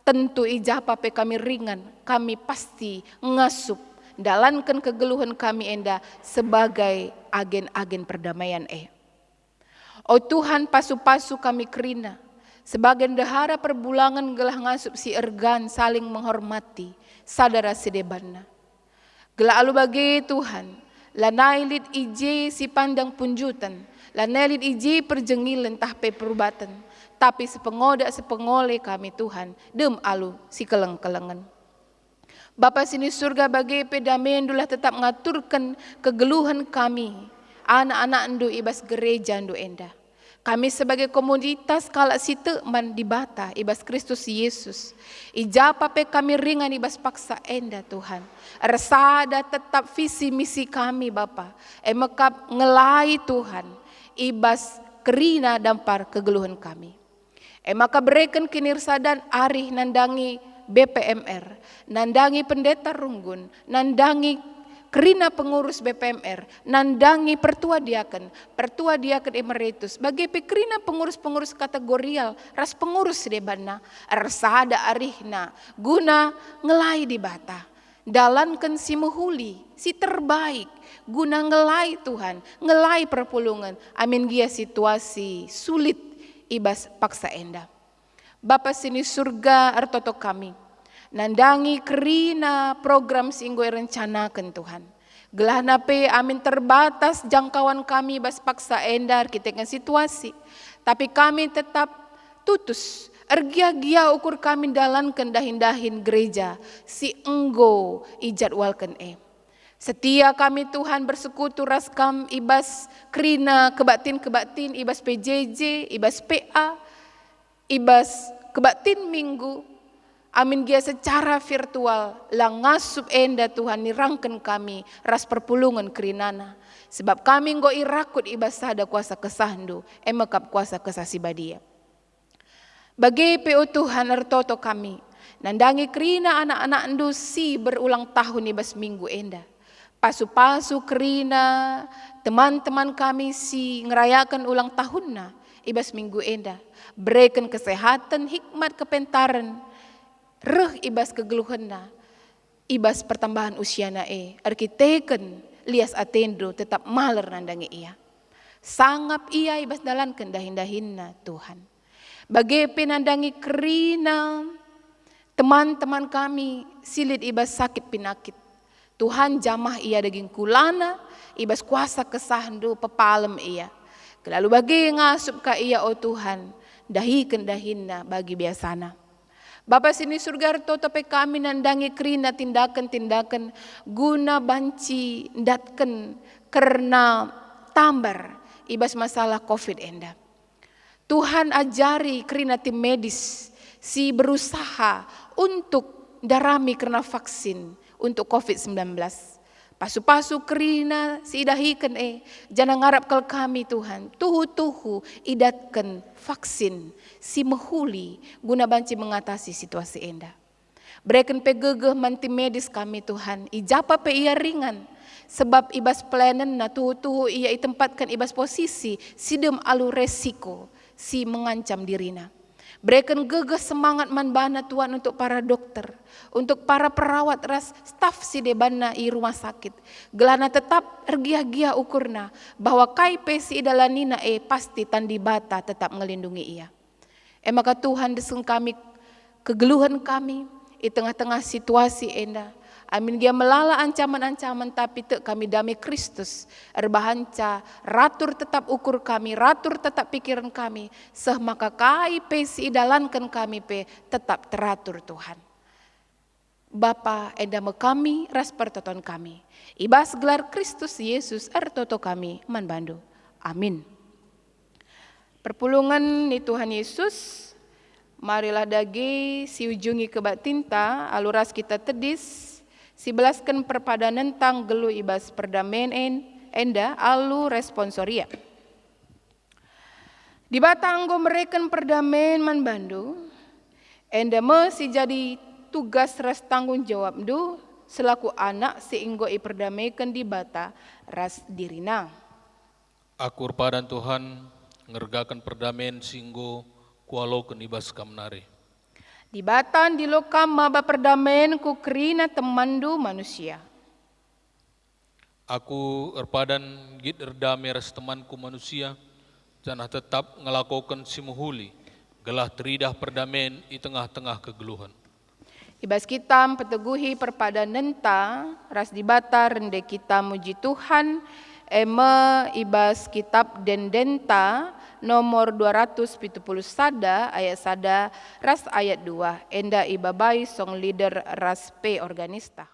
Tentu ijapa pe kami ringan, kami pasti ngasup dalankan kegeluhan kami enda sebagai agen-agen perdamaian O Tuhan pasu-pasu kami kerina, sebagai dahara perbulangan gelah ngasup si ergan saling menghormati, sadara sedebanna. Gelah alu bagi Tuhan, lanailit ije si pandang punjutan, lanailit ije perjengilan tahpe perubatan, tapi sepengole kami Tuhan, dem alu si keleng-kelengan. Bapa sini surga bagi pedamen dulah tetap ngaturkan kegeluhan kami, anak-anak endu ibas gereja endu enda. Kami sebagai komunitas kala situ man dibata ibas Kristus Yesus. Ijapa pe kami ringan ibas paksa enda Tuhan. Resada tetap visi misi kami Bapa. Mekap ngelai Tuhan ibas kerina dampar kegeluhan kami. Maka berikan kinirsadan arih nandangi BPMR, nandangi pendeta runggun, nandangi kerina pengurus BPMR, nandangi pertua diaken emeritus, bagi pekerina pengurus-pengurus kategorial, ras pengurus debana, resada arihna, guna ngelai di bata, dalankan si muhuli, si terbaik, guna ngelai Tuhan, ngelai perpulungan, amin gia situasi sulit ibas paksa enda. Bapa sini surga artoto kami, nandangi kerina program singgoy rencanakan Tuhan. Gelah nape amin terbatas jangkauan kami bas paksa endar kita dengan situasi. Tapi kami tetap tutus, ergia-gia ukur kami dalankan dahin-dahin gereja, si enggo ijadwalkan Setia kami Tuhan bersekutu raskam ibas kerina kebatin, ibas PJJ, ibas PA, ibas kebatin minggu, amin gia secara virtual lang ngasup enda Tuhan nirangkan kami ras perpulungan kerinana. Sebab kami nggo irakut ibas sada kuasa kesahndu, emekap kuasa kesasi badia. Bagi PO Tuhan ertoto kami, nandangi kerina anak-anak endu si berulang tahun ibas minggu enda. Pasu-pasu kerina teman-teman kami si ngerayakan ulang tahunna ibas minggu enda. Berikan kesehatan, hikmat, kepentaran, reh ibas kegeluhanna, ibas pertambahan usiana arkiteken lias atendo tetap maler nandangi ia. Sangap ia ibas dalankan dahin-dahinna Tuhan. Bagi penandangi kerina teman-teman kami silit ibas sakit pinakit. Tuhan jamah ia daging kulana, ibas kuasa kesahndu pepalem ia. Lalu bagi ngasup ka ia o Tuhan, dahikan dahinna bagi biasana. Bapa sini surga totope kami nandangi kerina tindakan-tindakan guna banci datken karena tambar ibas masalah COVID enda. Tuhan ajari kerina tim medis si berusaha untuk darami karena vaksin untuk COVID-19. Pasu-pasu kerina si idahikan jangan ngarap kel kami Tuhan. Tuhu-tuhu idatkan vaksin si mehuli guna banci mengatasi situasi enda. Berikan pegegeh manti medis kami Tuhan. Ijapa pe ia ringan. Sebab ibas pelayanan na tuhu-tuhu ia itempatkan ibas posisi sidem alu resiko si mengancam dirina. Berikan gegah semangat manbana Tuhan untuk para dokter, untuk para perawat ras staf si debana i rumah sakit. Gelana tetap ergiah-giah ukurna bahwa kai pesi idalanina pasti tandi bata tetap ngelindungi ia. Maka Tuhan deseng kami kegeluhan kami di tengah-tengah situasi enda. Amin dia melala ancaman-ancaman tapi te kami damai Kristus erbahanca ratur tetap ukur kami, ratur tetap pikiran kami, seh maka kai pe si idalankan kami pe tetap teratur Tuhan. Bapa endame kami ras pertoton kami. Ibas gelar Kristus Yesus ertoto kami manbandu. Amin. Perpulungan ni Tuhan Yesus, marilah dagi si ujungi kebat tinta, aluras kita tedis, si belaskan perpadanan tang gelu ibas perdamaian enda alu responsoria. Di batanggo mereken perdamaian manbandu, enda si jadi tugas ras tanggung jawab du selaku anak si inggo perdamaikan di bata ras dirina. Aku padan Tuhan ngergakan perdamaian singgo kualo kenibas kamnari. Di batan di lokam maba perdamaian ku kerina temandu manusia. Aku erpadan git erdamai ras temanku manusia, janah tetap ngelakukan simuhuli, gelah teridah perdamaian di tengah-tengah kegeluhan. Ibas kita peteguhi perpadanan ta, ras di bata rende kita muji Tuhan, ibas kitab dendenta, nomor 270 sada ayat sada ras ayat 2 enda ibabai song leader ras P organista.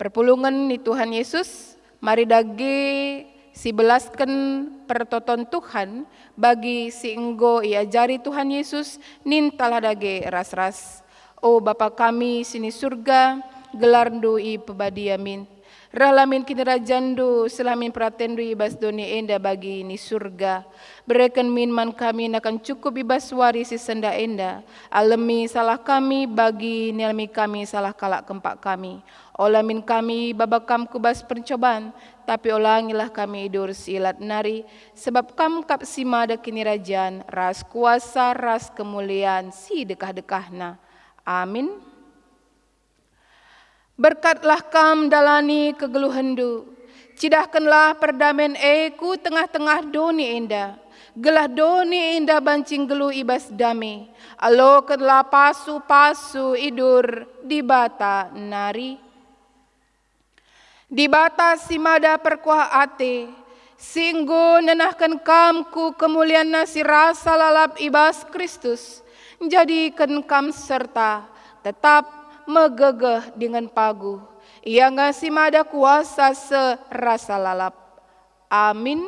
Perpulungan ni Tuhan Yesus, mari dagi si belaskan pertoton Tuhan bagi si enggo iajari Tuhan Yesus nintalah dagi ras-ras. Oh Bapa kami sini surga, gelar doi pebadiamin. Rahalamin kinera jandu selamin pratendu ibas doni enda bagi ini surga. Berikan minman kami akan cukup ibas warisi senda enda. Alami salah kami bagi nilmi kami salah kalak kempak kami. Olamin kami babakam kubas percobaan. Tapi ulangilah kami idur silat nari. Sebab kam kap simada kini rajan. Ras kuasa ras kemuliaan si dekah-dekahna. Amin. Berkatlah kam dalani kegeluhendu, cidahkanlah perdamaian eku tengah-tengah doni indah. Gelah doni indah bancing gelu ibas dami, alokanlah pasu-pasu idur di bata nari. Di bata simada perkuah ate, singgo nenahkan kamku kemuliaan nasi rasa lalap ibas Kristus, jadikan kam serta tetap megegeh dengan pagu. Ia ngasih mada kuasa serasa lalap. Amin.